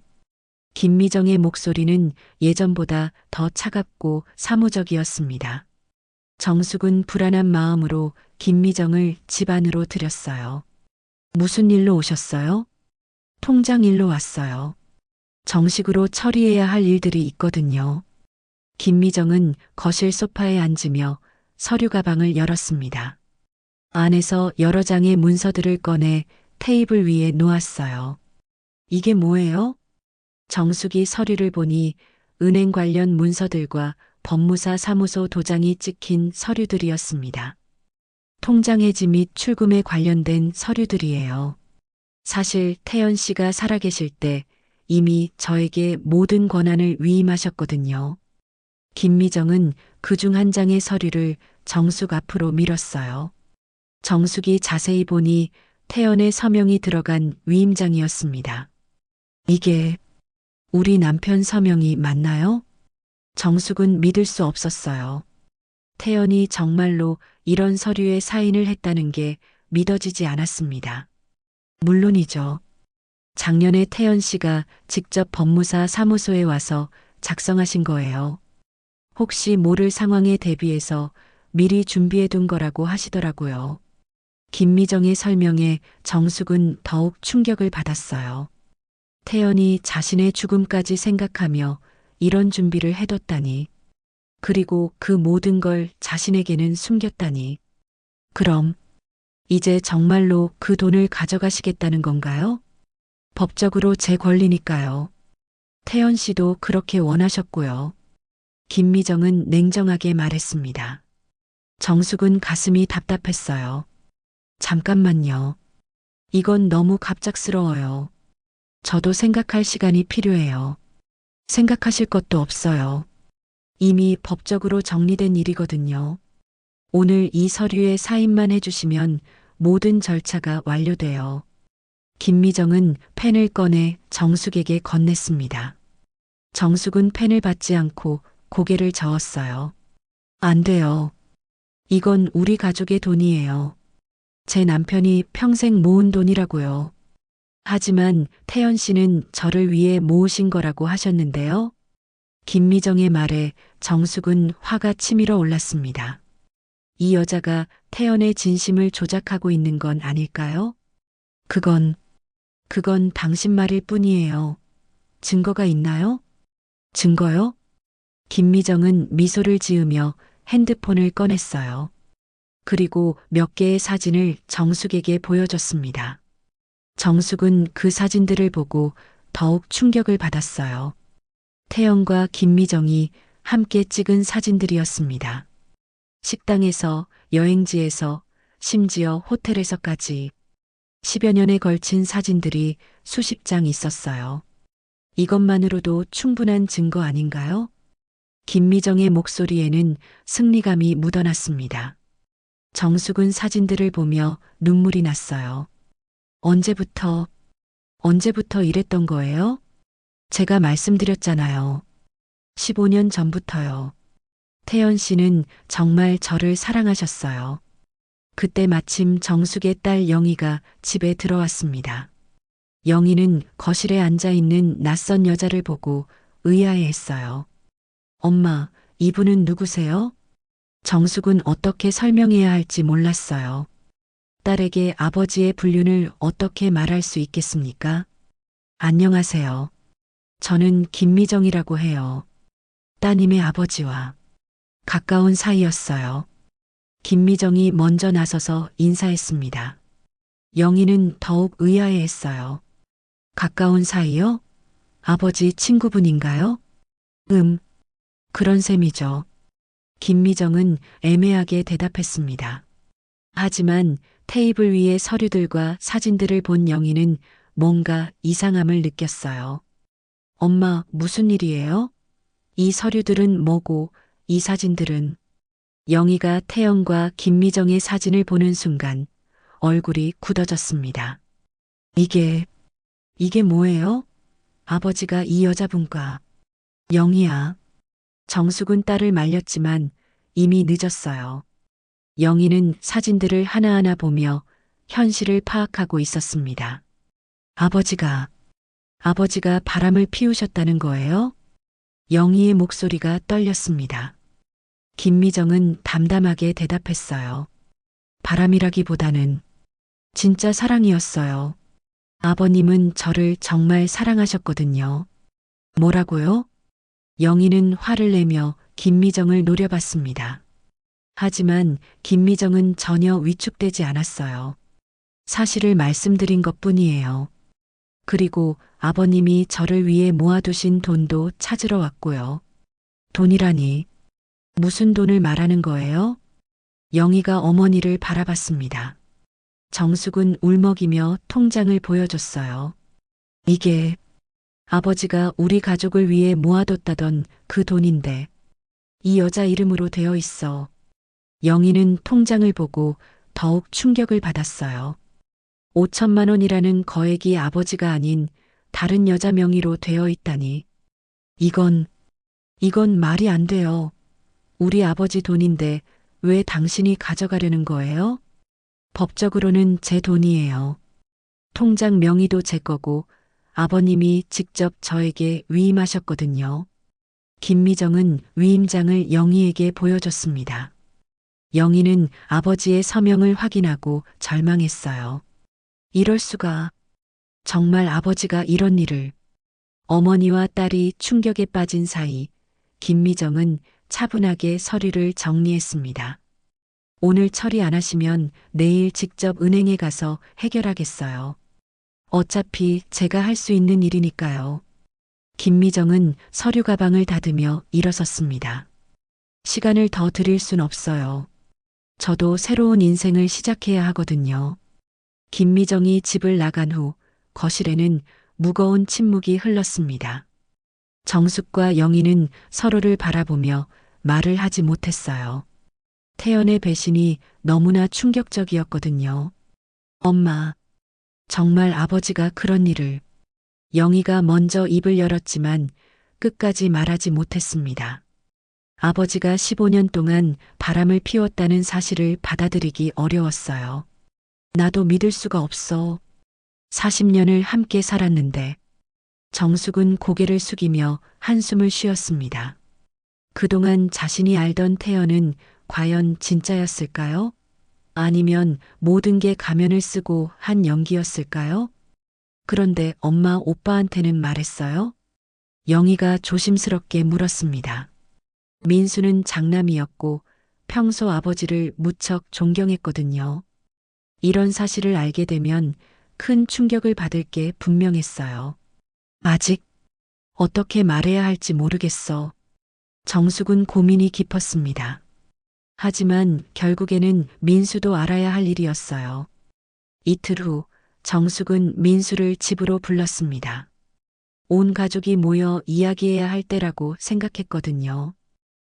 김미정의 목소리는 예전보다 더 차갑고 사무적이었습니다. 정숙은 불안한 마음으로 김미정을 집 안으로 들였어요. 무슨 일로 오셨어요? 통장 일로 왔어요. 정식으로 처리해야 할 일들이 있거든요. 김미정은 거실 소파에 앉으며 서류 가방을 열었습니다. 안에서 여러 장의 문서들을 꺼내 테이블 위에 놓았어요. 이게 뭐예요? 정숙이 서류를 보니 은행 관련 문서들과 법무사 사무소 도장이 찍힌 서류들이었습니다. 통장 해지 및 출금에 관련된 서류들이에요. 사실 태연 씨가 살아계실 때 이미 저에게 모든 권한을 위임하셨거든요. 김미정은 그중 한 장의 서류를 정숙 앞으로 밀었어요. 정숙이 자세히 보니 태연의 서명이 들어간 위임장이었습니다. 이게 우리 남편 서명이 맞나요? 정숙은 믿을 수 없었어요. 태연이 정말로 이런 서류에 사인을 했다는 게 믿어지지 않았습니다. 물론이죠. 작년에 태연 씨가 직접 법무사 사무소에 와서 작성하신 거예요. 혹시 모를 상황에 대비해서 미리 준비해 둔 거라고 하시더라고요. 김미정의 설명에 정숙은 더욱 충격을 받았어요. 태연이 자신의 죽음까지 생각하며 이런 준비를 해뒀다니. 그리고 그 모든 걸 자신에게는 숨겼다니. 그럼 이제 정말로 그 돈을 가져가시겠다는 건가요? 법적으로 제 권리니까요. 태연 씨도 그렇게 원하셨고요. 김미정은 냉정하게 말했습니다. 정숙은 가슴이 답답했어요. 잠깐만요. 이건 너무 갑작스러워요. 저도 생각할 시간이 필요해요. 생각하실 것도 없어요. 이미 법적으로 정리된 일이거든요. 오늘 이 서류에 사인만 해주시면 모든 절차가 완료돼요. 김미정은 펜을 꺼내 정숙에게 건넸습니다. 정숙은 펜을 받지 않고 고개를 저었어요. 안 돼요. 이건 우리 가족의 돈이에요. 제 남편이 평생 모은 돈이라고요. 하지만 태연 씨는 저를 위해 모으신 거라고 하셨는데요. 김미정의 말에 정숙은 화가 치밀어 올랐습니다. 이 여자가 태연의 진심을 조작하고 있는 건 아닐까요? 그건 당신 말일 뿐이에요. 증거가 있나요? 증거요? 김미정은 미소를 지으며 핸드폰을 꺼냈어요. 그리고 몇 개의 사진을 정숙에게 보여줬습니다. 정숙은 그 사진들을 보고 더욱 충격을 받았어요. 태연과 김미정이 함께 찍은 사진들이었습니다. 식당에서, 여행지에서, 심지어 호텔에서까지 10여 년에 걸친 사진들이 수십 장 있었어요. 이것만으로도 충분한 증거 아닌가요? 김미정의 목소리에는 승리감이 묻어났습니다. 정숙은 사진들을 보며 눈물이 났어요. 언제부터 이랬던 거예요? 제가 말씀드렸잖아요. 15년 전부터요. 태연 씨는 정말 저를 사랑하셨어요. 그때 마침 정숙의 딸 영희가 집에 들어왔습니다. 영희는 거실에 앉아 있는 낯선 여자를 보고 의아해했어요. 엄마, 이분은 누구세요? 정숙은 어떻게 설명해야 할지 몰랐어요. 딸에게 아버지의 불륜을 어떻게 말할 수 있겠습니까? 안녕하세요. 저는 김미정이라고 해요. 따님의 아버지와 가까운 사이였어요. 김미정이 먼저 나서서 인사했습니다. 영희는 더욱 의아해했어요. 가까운 사이요? 아버지 친구분인가요? 그런 셈이죠. 김미정은 애매하게 대답했습니다. 하지만 테이블 위의 서류들과 사진들을 본 영희는 뭔가 이상함을 느꼈어요. 엄마, 무슨 일이에요? 이 서류들은 뭐고, 이 사진들은? 영희가 태영과 김미정의 사진을 보는 순간 얼굴이 굳어졌습니다. 이게 뭐예요? 아버지가 이 여자분과. 영희야. 정숙은 딸을 말렸지만 이미 늦었어요. 영희는 사진들을 하나하나 보며 현실을 파악하고 있었습니다. 아버지가 바람을 피우셨다는 거예요? 영희의 목소리가 떨렸습니다. 김미정은 담담하게 대답했어요. 바람이라기보다는 진짜 사랑이었어요. 아버님은 저를 정말 사랑하셨거든요. 뭐라고요? 영희는 화를 내며 김미정을 노려봤습니다. 하지만 김미정은 전혀 위축되지 않았어요. 사실을 말씀드린 것뿐이에요. 그리고 아버님이 저를 위해 모아두신 돈도 찾으러 왔고요. 돈이라니, 무슨 돈을 말하는 거예요? 영희가 어머니를 바라봤습니다. 정숙은 울먹이며 통장을 보여줬어요. 이게 아버지가 우리 가족을 위해 모아뒀다던 그 돈인데 이 여자 이름으로 되어 있어. 영희는 통장을 보고 더욱 충격을 받았어요. 5천만 원이라는 거액이 아버지가 아닌 다른 여자 명의로 되어 있다니. 이건 말이 안 돼요. 우리 아버지 돈인데 왜 당신이 가져가려는 거예요? 법적으로는 제 돈이에요. 통장 명의도 제 거고 아버님이 직접 저에게 위임하셨거든요. 김미정은 위임장을 영희에게 보여줬습니다. 영희는 아버지의 서명을 확인하고 절망했어요. 이럴 수가. 정말 아버지가 이런 일을. 어머니와 딸이 충격에 빠진 사이 김미정은 차분하게 서류를 정리했습니다. 오늘 처리 안 하시면 내일 직접 은행에 가서 해결하겠어요. 어차피 제가 할 수 있는 일이니까요. 김미정은 서류 가방을 닫으며 일어섰습니다. 시간을 더 드릴 순 없어요. 저도 새로운 인생을 시작해야 하거든요. 김미정이 집을 나간 후 거실에는 무거운 침묵이 흘렀습니다. 정숙과 영희는 서로를 바라보며 말을 하지 못했어요. 태연의 배신이 너무나 충격적이었거든요. 엄마, 정말 아버지가 그런 일을. 영희가 먼저 입을 열었지만 끝까지 말하지 못했습니다. 아버지가 15년 동안 바람을 피웠다는 사실을 받아들이기 어려웠어요. 나도 믿을 수가 없어. 40년을 함께 살았는데. 정숙은 고개를 숙이며 한숨을 쉬었습니다. 그동안 자신이 알던 태연은 과연 진짜였을까요? 아니면 모든 게 가면을 쓰고 한 연기였을까요? 그런데 엄마 오빠한테는 말했어요? 영희가 조심스럽게 물었습니다. 민수는 장남이었고 평소 아버지를 무척 존경했거든요. 이런 사실을 알게 되면 큰 충격을 받을 게 분명했어요. 아직 어떻게 말해야 할지 모르겠어. 정숙은 고민이 깊었습니다. 하지만 결국에는 민수도 알아야 할 일이었어요. 이틀 후 정숙은 민수를 집으로 불렀습니다. 온 가족이 모여 이야기해야 할 때라고 생각했거든요.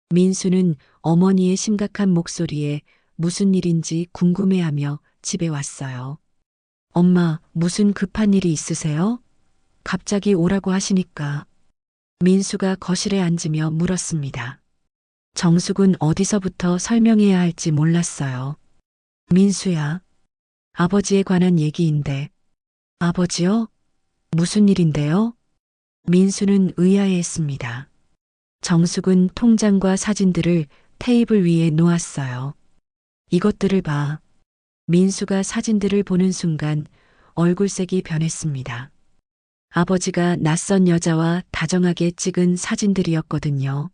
민수는 어머니의 심각한 목소리에 무슨 일인지 궁금해하며 집에 왔어요. 엄마, 무슨 급한 일이 있으세요? 갑자기 오라고 하시니까. 민수가 거실에 앉으며 물었습니다. 정숙은 어디서부터 설명해야 할지 몰랐어요. 민수야, 아버지에 관한 얘기인데. 아버지요? 무슨 일인데요? 민수는 의아해했습니다. 정숙은 통장과 사진들을 테이블 위에 놓았어요. 이것들을 봐. 민수가 사진들을 보는 순간 얼굴색이 변했습니다. 아버지가 낯선 여자와 다정하게 찍은 사진들이었거든요.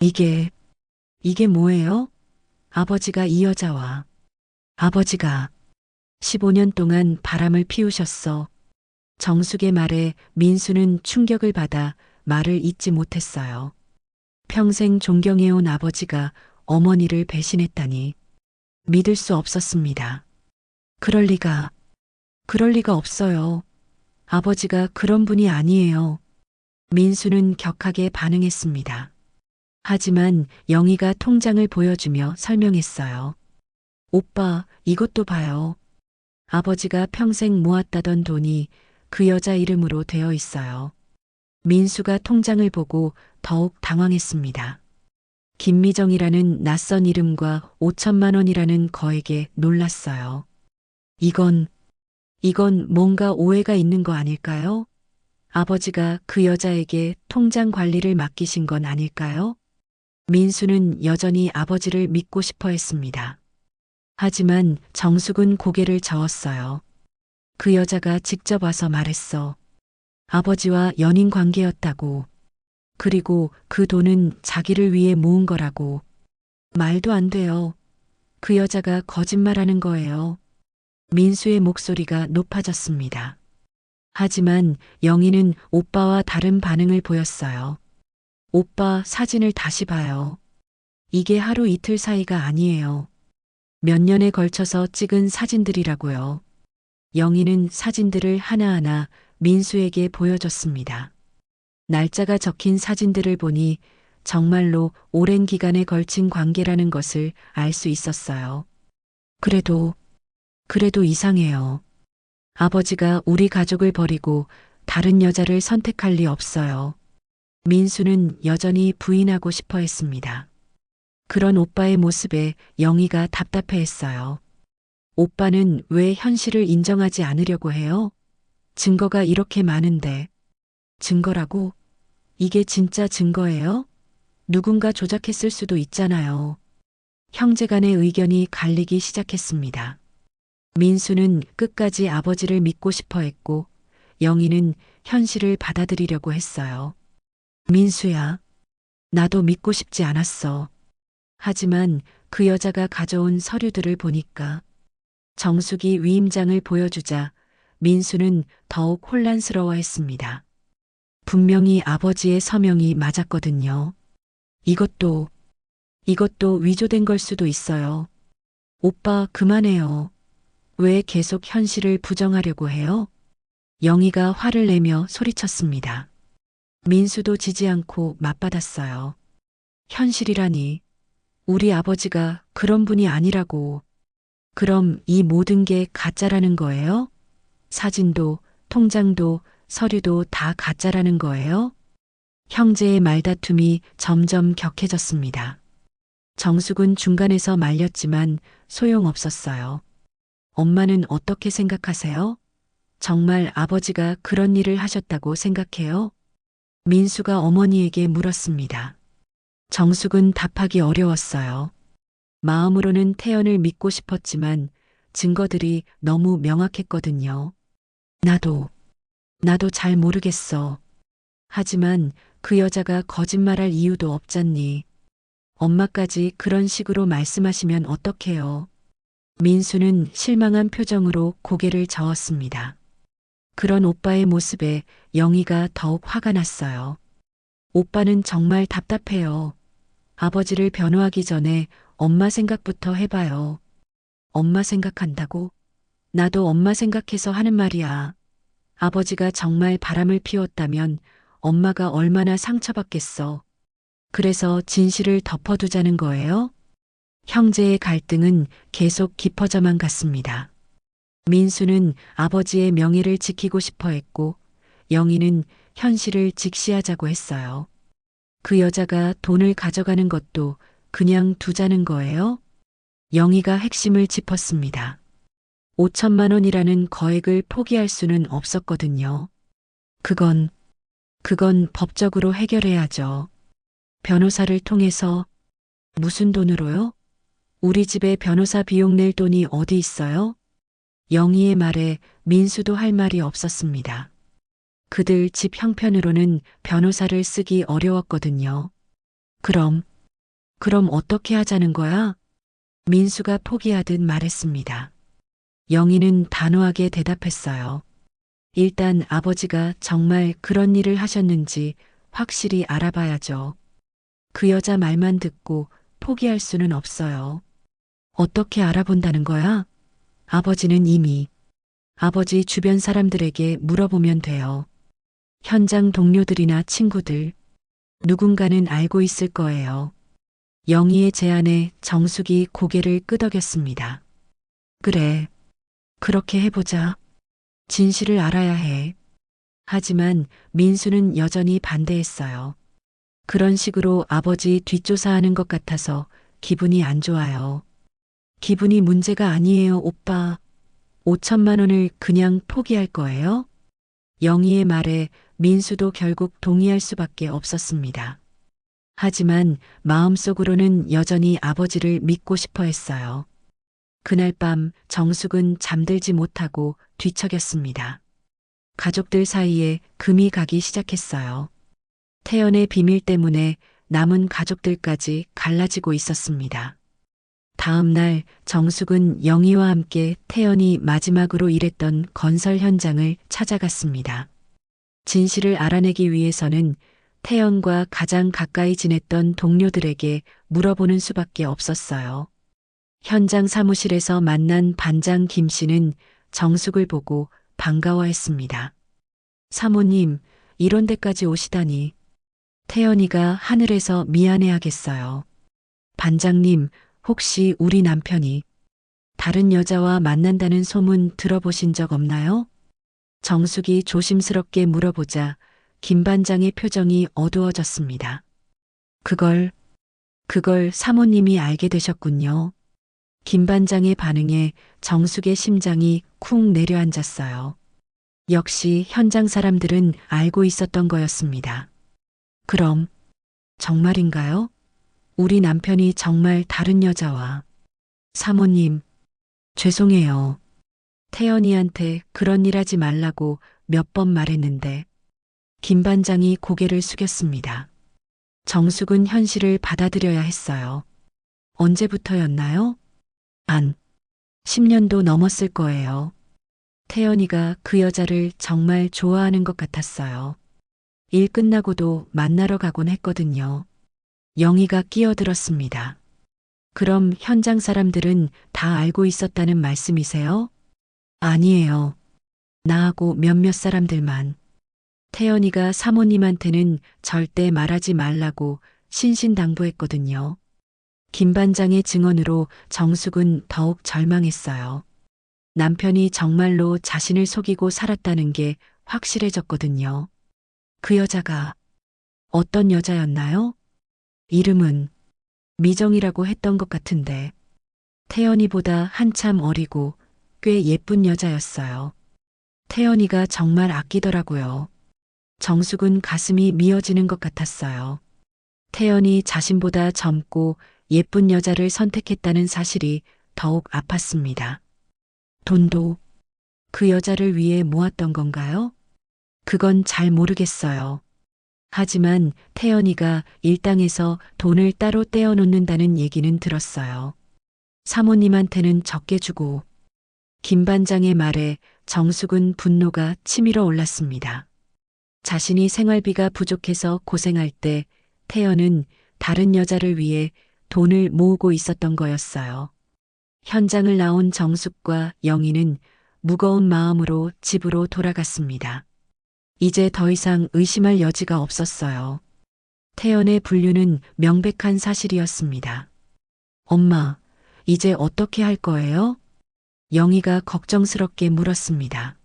이게 뭐예요? 아버지가 이 여자와 아버지가 15년 동안 바람을 피우셨어. 정숙의 말에 민수는 충격을 받아 말을 잇지 못했어요. 평생 존경해온 아버지가 어머니를 배신했다니 믿을 수 없었습니다. 그럴 리가 없어요. 아버지가 그런 분이 아니에요. 민수는 격하게 반응했습니다. 하지만 영희가 통장을 보여주며 설명했어요. 오빠, 이것도 봐요. 아버지가 평생 모았다던 돈이 그 여자 이름으로 되어 있어요. 민수가 통장을 보고 더욱 당황했습니다. 김미정이라는 낯선 이름과 5천만 원이라는 거액에 놀랐어요. 이건 뭔가 오해가 있는 거 아닐까요? 아버지가 그 여자에게 통장 관리를 맡기신 건 아닐까요? 민수는 여전히 아버지를 믿고 싶어 했습니다. 하지만 정숙은 고개를 저었어요. 그 여자가 직접 와서 말했어. 아버지와 연인 관계였다고. 그리고 그 돈은 자기를 위해 모은 거라고. 말도 안 돼요. 그 여자가 거짓말하는 거예요. 민수의 목소리가 높아졌습니다. 하지만 영희는 오빠와 다른 반응을 보였어요. 오빠, 사진을 다시 봐요. 이게 하루 이틀 사이가 아니에요. 몇 년에 걸쳐서 찍은 사진들이라고요. 영희는 사진들을 하나하나 민수에게 보여줬습니다. 날짜가 적힌 사진들을 보니 정말로 오랜 기간에 걸친 관계라는 것을 알 수 있었어요. 그래도 이상해요. 아버지가 우리 가족을 버리고 다른 여자를 선택할 리 없어요. 민수는 여전히 부인하고 싶어 했습니다. 그런 오빠의 모습에 영희가 답답해했어요. 오빠는 왜 현실을 인정하지 않으려고 해요? 증거가 이렇게 많은데. 증거라고? 이게 진짜 증거예요? 누군가 조작했을 수도 있잖아요. 형제 간의 의견이 갈리기 시작했습니다. 민수는 끝까지 아버지를 믿고 싶어 했고, 영희는 현실을 받아들이려고 했어요. 민수야, 나도 믿고 싶지 않았어. 하지만 그 여자가 가져온 서류들을 보니까 정숙이 위임장을 보여주자 민수는 더욱 혼란스러워했습니다. 분명히 아버지의 서명이 맞았거든요. 이것도 위조된 걸 수도 있어요. 오빠, 그만해요. 왜 계속 현실을 부정하려고 해요? 영희가 화를 내며 소리쳤습니다. 민수도 지지 않고 맞받았어요. 현실이라니. 우리 아버지가 그런 분이 아니라고. 그럼 이 모든 게 가짜라는 거예요? 사진도, 통장도, 서류도 다 가짜라는 거예요? 형제의 말다툼이 점점 격해졌습니다. 정숙은 중간에서 말렸지만 소용없었어요. 엄마는 어떻게 생각하세요? 정말 아버지가 그런 일을 하셨다고 생각해요? 민수가 어머니에게 물었습니다. 정숙은 답하기 어려웠어요. 마음으로는 태연을 믿고 싶었지만 증거들이 너무 명확했거든요. 나도 잘 모르겠어. 하지만 그 여자가 거짓말할 이유도 없잖니. 엄마까지 그런 식으로 말씀하시면 어떡해요? 민수는 실망한 표정으로 고개를 저었습니다. 그런 오빠의 모습에 영희가 더욱 화가 났어요. 오빠는 정말 답답해요. 아버지를 변호하기 전에 엄마 생각부터 해봐요. 엄마 생각한다고? 나도 엄마 생각해서 하는 말이야. 아버지가 정말 바람을 피웠다면 엄마가 얼마나 상처받겠어. 그래서 진실을 덮어두자는 거예요? 형제의 갈등은 계속 깊어져만 갔습니다. 민수는 아버지의 명예를 지키고 싶어 했고, 영희는 현실을 직시하자고 했어요. 그 여자가 돈을 가져가는 것도 그냥 두자는 거예요? 영희가 핵심을 짚었습니다. 5천만 원이라는 거액을 포기할 수는 없었거든요. 그건 법적으로 해결해야죠. 변호사를 통해서. 무슨 돈으로요? 우리 집에 변호사 비용 낼 돈이 어디 있어요? 영희의 말에 민수도 할 말이 없었습니다. 그들 집 형편으로는 변호사를 쓰기 어려웠거든요. 그럼 어떻게 하자는 거야? 민수가 포기하듯 말했습니다. 영희는 단호하게 대답했어요. 일단 아버지가 정말 그런 일을 하셨는지 확실히 알아봐야죠. 그 여자 말만 듣고 포기할 수는 없어요. 어떻게 알아본다는 거야? 아버지는 이미 아버지 주변 사람들에게 물어보면 돼요. 현장 동료들이나 친구들, 누군가는 알고 있을 거예요. 영희의 제안에 정숙이 고개를 끄덕였습니다. 그래, 그렇게 해보자. 진실을 알아야 해. 하지만 민수는 여전히 반대했어요. 그런 식으로 아버지 뒷조사하는 것 같아서 기분이 안 좋아요. 기분이 문제가 아니에요, 오빠. 5천만 원을 그냥 포기할 거예요? 영희의 말에 민수도 결국 동의할 수밖에 없었습니다. 하지만 마음속으로는 여전히 아버지를 믿고 싶어 했어요. 그날 밤 정숙은 잠들지 못하고 뒤척였습니다. 가족들 사이에 금이 가기 시작했어요. 태연의 비밀 때문에 남은 가족들까지 갈라지고 있었습니다. 다음 날 정숙은 영희와 함께 태연이 마지막으로 일했던 건설 현장을 찾아갔습니다. 진실을 알아내기 위해서는 태연과 가장 가까이 지냈던 동료들에게 물어보는 수밖에 없었어요. 현장 사무실에서 만난 반장 김 씨는 정숙을 보고 반가워했습니다. 사모님, 이런 데까지 오시다니. 태연이가 하늘에서 미안해하겠어요. 반장님, 혹시 우리 남편이 다른 여자와 만난다는 소문 들어보신 적 없나요? 정숙이 조심스럽게 물어보자 김 반장의 표정이 어두워졌습니다. 그걸 사모님이 알게 되셨군요. 김 반장의 반응에 정숙의 심장이 쿵 내려앉았어요. 역시 현장 사람들은 알고 있었던 거였습니다. 그럼 정말인가요? 우리 남편이 정말 다른 여자와. 사모님, 죄송해요. 태연이한테 그런 일 하지 말라고 몇 번 말했는데. 김 반장이 고개를 숙였습니다. 정숙은 현실을 받아들여야 했어요. 언제부터였나요? 10년도 넘었을 거예요. 태연이가 그 여자를 정말 좋아하는 것 같았어요. 일 끝나고도 만나러 가곤 했거든요. 영희가 끼어들었습니다. 그럼 현장 사람들은 다 알고 있었다는 말씀이세요? 아니에요. 나하고 몇몇 사람들만. 태연이가 사모님한테는 절대 말하지 말라고 신신당부했거든요. 김 반장의 증언으로 정숙은 더욱 절망했어요. 남편이 정말로 자신을 속이고 살았다는 게 확실해졌거든요. 그 여자가 어떤 여자였나요? 이름은 미정이라고 했던 것 같은데 태연이보다 한참 어리고 꽤 예쁜 여자였어요. 태연이가 정말 아끼더라고요. 정숙은 가슴이 미어지는 것 같았어요. 태연이 자신보다 젊고 예쁜 여자를 선택했다는 사실이 더욱 아팠습니다. 돈도 그 여자를 위해 모았던 건가요? 그건 잘 모르겠어요. 하지만 태연이가 일당에서 돈을 따로 떼어놓는다는 얘기는 들었어요. 사모님한테는 적게 주고. 김 반장의 말에 정숙은 분노가 치밀어 올랐습니다. 자신이 생활비가 부족해서 고생할 때 태연은 다른 여자를 위해 돈을 모으고 있었던 거였어요. 현장을 나온 정숙과 영희는 무거운 마음으로 집으로 돌아갔습니다. 이제 더 이상 의심할 여지가 없었어요. 태연의 분류는 명백한 사실이었습니다. 엄마, 이제 어떻게 할 거예요? 영희가 걱정스럽게 물었습니다.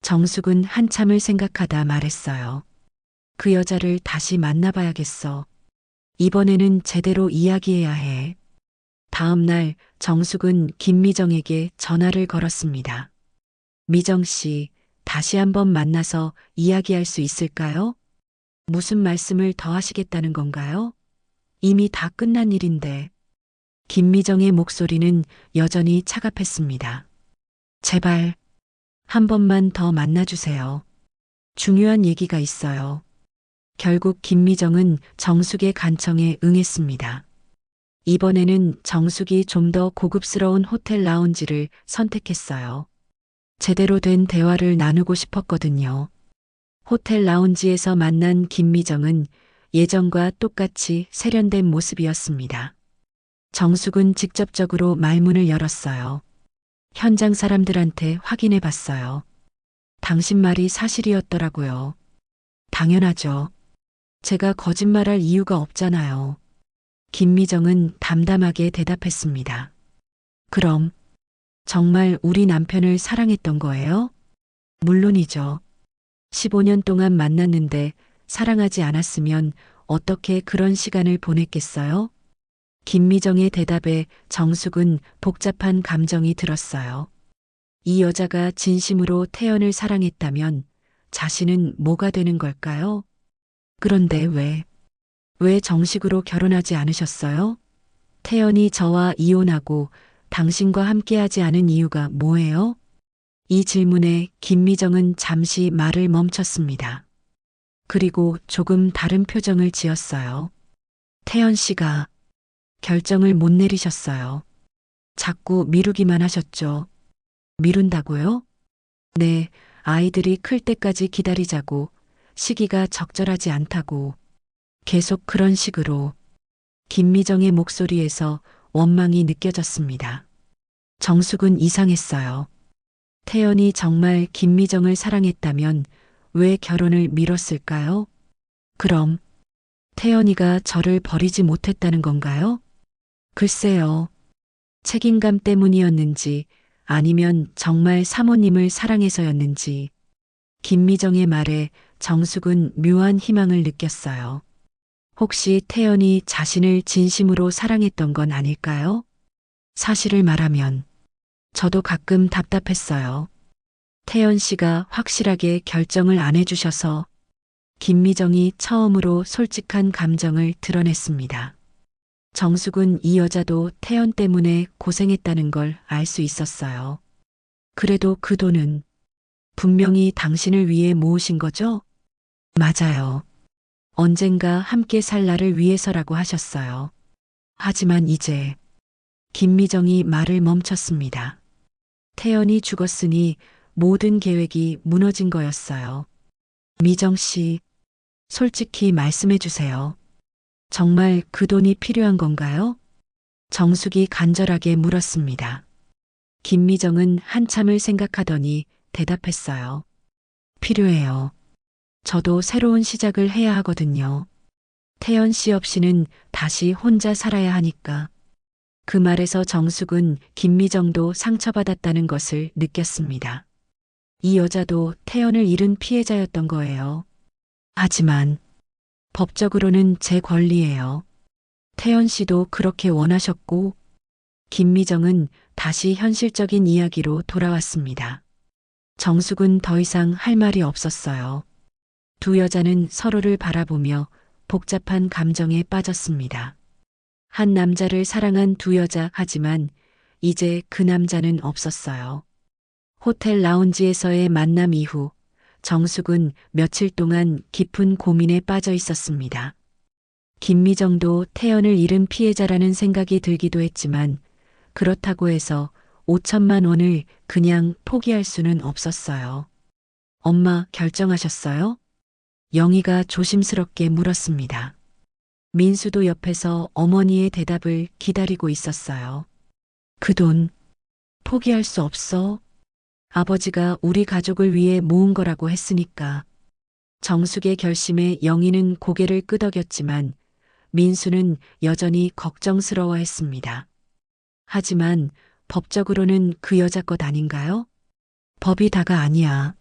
정숙은 한참을 생각하다 말했어요. 그 여자를 다시 만나봐야겠어. 이번에는 제대로 이야기해야 해. 다음 날 정숙은 김미정에게 전화를 걸었습니다. 미정 씨, 다시 한번 만나서 이야기할 수 있을까요? 무슨 말씀을 더 하시겠다는 건가요? 이미 다 끝난 일인데. 김미정의 목소리는 여전히 차갑했습니다. 제발 한 번만 더 만나주세요. 중요한 얘기가 있어요. 결국 김미정은 정숙의 간청에 응했습니다. 이번에는 정숙이 좀 더 고급스러운 호텔 라운지를 선택했어요. 제대로 된 대화를 나누고 싶었거든요. 호텔 라운지에서 만난 김미정은 예전과 똑같이 세련된 모습이었습니다. 정숙은 직접적으로 말문을 열었어요. 현장 사람들한테 확인해 봤어요. 당신 말이 사실이었더라고요. 당연하죠. 제가 거짓말할 이유가 없잖아요. 김미정은 담담하게 대답했습니다. 그럼 정말 우리 남편을 사랑했던 거예요? 물론이죠. 15년 동안 만났는데 사랑하지 않았으면 어떻게 그런 시간을 보냈겠어요? 김미정의 대답에 정숙은 복잡한 감정이 들었어요. 이 여자가 진심으로 태연을 사랑했다면 자신은 뭐가 되는 걸까요? 그런데 왜 정식으로 결혼하지 않으셨어요? 태연이 저와 이혼하고 당신과 함께하지 않은 이유가 뭐예요? 이 질문에 김미정은 잠시 말을 멈췄습니다. 그리고 조금 다른 표정을 지었어요. 태연 씨가 결정을 못 내리셨어요. 자꾸 미루기만 하셨죠. 미룬다고요? 네, 아이들이 클 때까지 기다리자고, 시기가 적절하지 않다고, 계속 그런 식으로. 김미정의 목소리에서 원망이 느껴졌습니다. 정숙은 이상했어요. 태연이 정말 김미정을 사랑했다면 왜 결혼을 미뤘을까요? 그럼 태연이가 저를 버리지 못했다는 건가요? 글쎄요. 책임감 때문이었는지 아니면 정말 사모님을 사랑해서였는지 김미정의 말에 정숙은 묘한 희망을 느꼈어요. 혹시 태연이 자신을 진심으로 사랑했던 건 아닐까요? 사실을 말하면 저도 가끔 답답했어요. 태연 씨가 확실하게 결정을 안 해주셔서. 김미정이 처음으로 솔직한 감정을 드러냈습니다. 정숙은 이 여자도 태연 때문에 고생했다는 걸 알 수 있었어요. 그래도 그 돈은 분명히 당신을 위해 모으신 거죠? 맞아요. 언젠가 함께 살 날을 위해서라고 하셨어요. 하지만 이제 김미정이 말을 멈췄습니다. 태연이 죽었으니 모든 계획이 무너진 거였어요. 미정 씨, 솔직히 말씀해 주세요. 정말 그 돈이 필요한 건가요? 정숙이 간절하게 물었습니다. 김미정은 한참을 생각하더니 대답했어요. 필요해요. 저도 새로운 시작을 해야 하거든요. 태연 씨 없이는 다시 혼자 살아야 하니까. 그 말에서 정숙은 김미정도 상처받았다는 것을 느꼈습니다. 이 여자도 태연을 잃은 피해자였던 거예요. 하지만 법적으로는 제 권리예요. 태연 씨도 그렇게 원하셨고, 김미정은 다시 현실적인 이야기로 돌아왔습니다. 정숙은 더 이상 할 말이 없었어요. 두 여자는 서로를 바라보며 복잡한 감정에 빠졌습니다. 한 남자를 사랑한 두 여자 하지만 이제 그 남자는 없었어요. 호텔 라운지에서의 만남 이후 정숙은 며칠 동안 깊은 고민에 빠져 있었습니다. 김미정도 태연을 잃은 피해자라는 생각이 들기도 했지만 그렇다고 해서 5천만 원을 그냥 포기할 수는 없었어요. 엄마 결정하셨어요? 영희가 조심스럽게 물었습니다. 민수도 옆에서 어머니의 대답을 기다리고 있었어요. 그 돈 포기할 수 없어. 아버지가 우리 가족을 위해 모은 거라고 했으니까. 정숙의 결심에 영희는 고개를 끄덕였지만 민수는 여전히 걱정스러워했습니다. 하지만 법적으로는 그 여자 것 아닌가요? 법이 다가 아니야.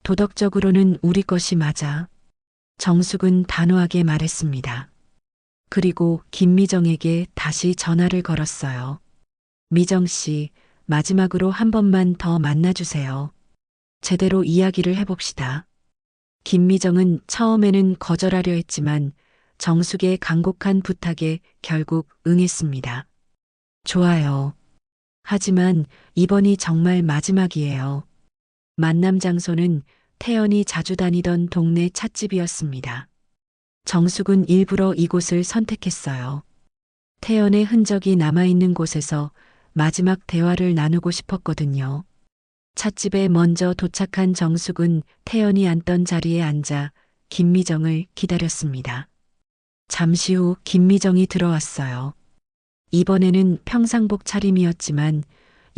도덕적으로는 우리 것이 맞아. 정숙은 단호하게 말했습니다. 그리고 김미정에게 다시 전화를 걸었어요. 미정 씨, 마지막으로 한 번만 더 만나주세요. 제대로 이야기를 해봅시다. 김미정은 처음에는 거절하려 했지만 정숙의 간곡한 부탁에 결국 응했습니다. 좋아요. 하지만 이번이 정말 마지막이에요. 만남 장소는 태연이 자주 다니던 동네 찻집이었습니다. 정숙은 일부러 이곳을 선택했어요. 태연의 흔적이 남아있는 곳에서 마지막 대화를 나누고 싶었거든요. 찻집에 먼저 도착한 정숙은 태연이 앉던 자리에 앉아 김미정을 기다렸습니다. 잠시 후 김미정이 들어왔어요. 이번에는 평상복 차림이었지만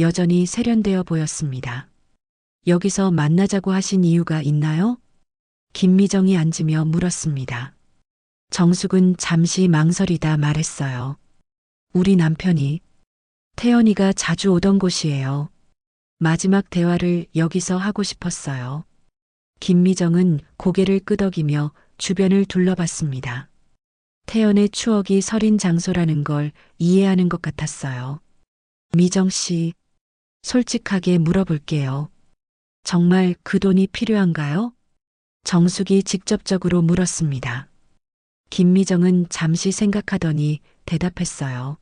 여전히 세련되어 보였습니다. 여기서 만나자고 하신 이유가 있나요? 김미정이 앉으며 물었습니다. 정숙은 잠시 망설이다 말했어요. 우리 남편이 태연이가 자주 오던 곳이에요. 마지막 대화를 여기서 하고 싶었어요. 김미정은 고개를 끄덕이며 주변을 둘러봤습니다. 태연의 추억이 서린 장소라는 걸 이해하는 것 같았어요. 미정 씨, 솔직하게 물어볼게요. 정말 그 돈이 필요한가요? 정숙이 직접적으로 물었습니다. 김미정은 잠시 생각하더니 대답했어요.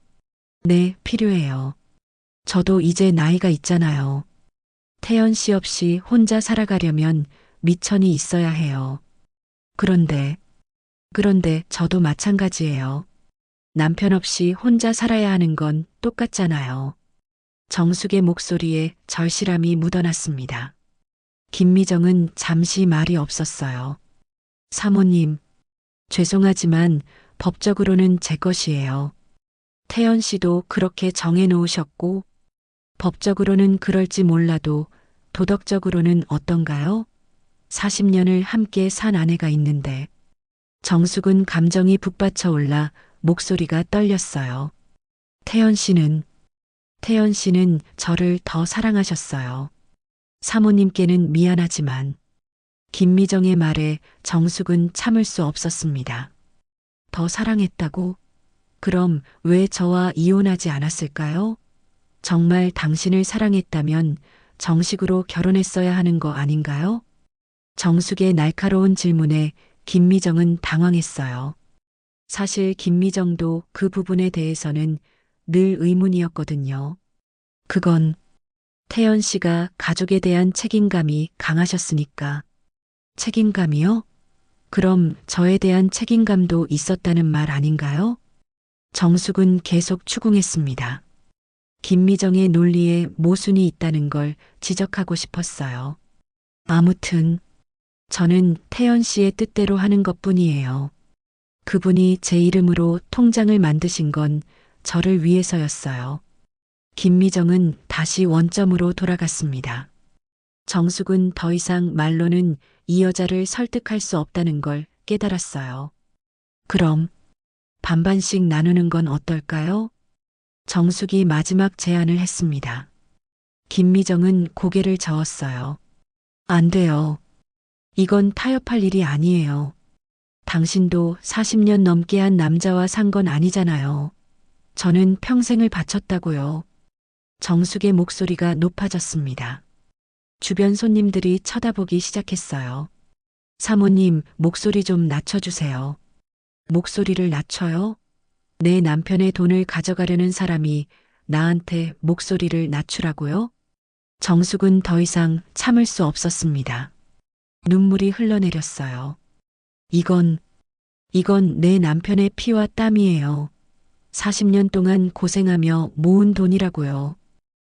네, 필요해요. 저도 이제 나이가 있잖아요. 태연 씨 없이 혼자 살아가려면 미천이 있어야 해요. 그런데 저도 마찬가지예요. 남편 없이 혼자 살아야 하는 건 똑같잖아요. 정숙의 목소리에 절실함이 묻어났습니다. 김미정은 잠시 말이 없었어요. 사모님, 죄송하지만 법적으로는 제 것이에요. 태연 씨도 그렇게 정해놓으셨고, 법적으로는 그럴지 몰라도 도덕적으로는 어떤가요? 40년을 함께 산 아내가 있는데, 정숙은 감정이 북받쳐 올라 목소리가 떨렸어요. 태연 씨는 저를 더 사랑하셨어요. 사모님께는 미안하지만, 김미정의 말에 정숙은 참을 수 없었습니다. 더 사랑했다고? 그럼 왜 저와 이혼하지 않았을까요? 정말 당신을 사랑했다면 정식으로 결혼했어야 하는 거 아닌가요? 정숙의 날카로운 질문에 김미정은 당황했어요. 사실 김미정도 그 부분에 대해서는 늘 의문이었거든요. 그건 태연 씨가 가족에 대한 책임감이 강하셨으니까. 책임감이요? 그럼 저에 대한 책임감도 있었다는 말 아닌가요? 정숙은 계속 추궁했습니다. 김미정의 논리에 모순이 있다는 걸 지적하고 싶었어요. 아무튼 저는 태연 씨의 뜻대로 하는 것뿐이에요. 그분이 제 이름으로 통장을 만드신 건 저를 위해서였어요. 김미정은 다시 원점으로 돌아갔습니다. 정숙은 더 이상 말로는 이 여자를 설득할 수 없다는 걸 깨달았어요. 그럼 반반씩 나누는 건 어떨까요? 정숙이 마지막 제안을 했습니다. 김미정은 고개를 저었어요. 안 돼요. 이건 타협할 일이 아니에요. 당신도 40년 넘게 한 남자와 산 건 아니잖아요. 저는 평생을 바쳤다고요. 정숙의 목소리가 높아졌습니다. 주변 손님들이 쳐다보기 시작했어요. 사모님, 목소리 좀 낮춰주세요. 목소리를 낮춰요? 내 남편의 돈을 가져가려는 사람이 나한테 목소리를 낮추라고요? 정숙은 더 이상 참을 수 없었습니다. 눈물이 흘러내렸어요. 이건 내 남편의 피와 땀이에요. 40년 동안 고생하며 모은 돈이라고요.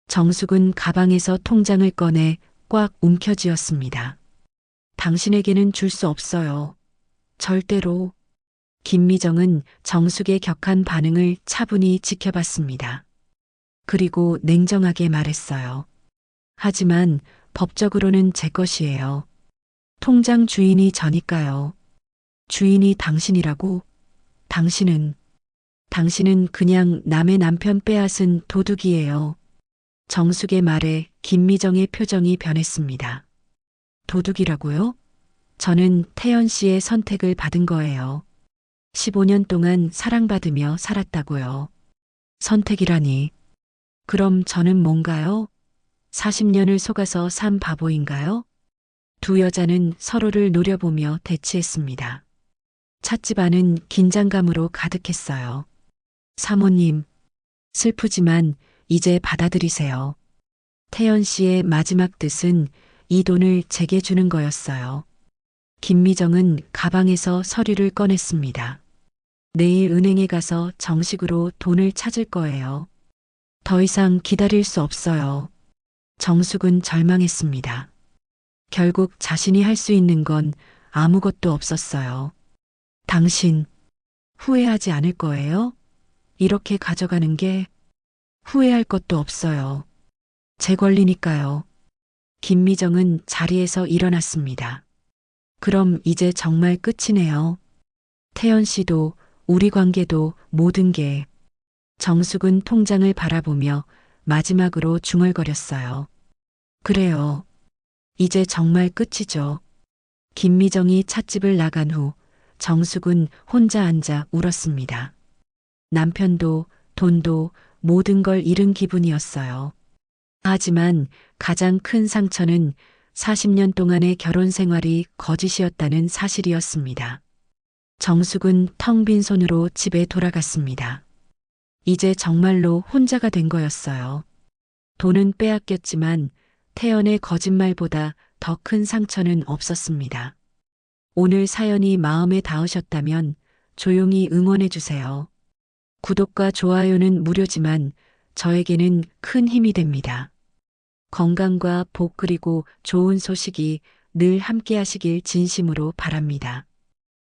정숙은 가방에서 통장을 꺼내 꽉 움켜쥐었습니다. 당신에게는 줄 수 없어요. 절대로. 김미정은 정숙의 격한 반응을 차분히 지켜봤습니다. 그리고 냉정하게 말했어요. 하지만 법적으로는 제 것이에요. 통장 주인이 저니까요. 주인이 당신이라고? 당신은 그냥 남의 남편 빼앗은 도둑이에요. 정숙의 말에 김미정의 표정이 변했습니다. 도둑이라고요? 저는 태연 씨의 선택을 받은 거예요. 15년 동안 사랑받으며 살았다고요. 선택이라니. 그럼 저는 뭔가요? 40년을 속아서 산 바보인가요? 두 여자는 서로를 노려보며 대치했습니다. 찻집 안은 긴장감으로 가득했어요. 사모님, 슬프지만 이제 받아들이세요. 태연 씨의 마지막 뜻은 이 돈을 제게 주는 거였어요. 김미정은 가방에서 서류를 꺼냈습니다. 내일 은행에 가서 정식으로 돈을 찾을 거예요. 더 이상 기다릴 수 없어요. 정숙은 절망했습니다. 결국 자신이 할 수 있는 건 아무것도 없었어요. 당신 후회하지 않을 거예요? 이렇게 가져가는 게 후회할 것도 없어요. 제 권리니까요. 김미정은 자리에서 일어났습니다. 그럼 이제 정말 끝이네요. 태연 씨도 우리 관계도 모든 게. 정숙은 통장을 바라보며 마지막으로 중얼거렸어요. 그래요. 이제 정말 끝이죠. 김미정이 찻집을 나간 후 정숙은 혼자 앉아 울었습니다. 남편도 돈도 모든 걸 잃은 기분이었어요. 하지만 가장 큰 상처는 40년 동안의 결혼 생활이 거짓이었다는 사실이었습니다. 정숙은 텅 빈 손으로 집에 돌아갔습니다. 이제 정말로 혼자가 된 거였어요. 돈은 빼앗겼지만 태연의 거짓말보다 더 큰 상처는 없었습니다. 오늘 사연이 마음에 닿으셨다면 조용히 응원해 주세요. 구독과 좋아요는 무료지만 저에게는 큰 힘이 됩니다. 건강과 복 그리고 좋은 소식이 늘 함께 하시길 진심으로 바랍니다.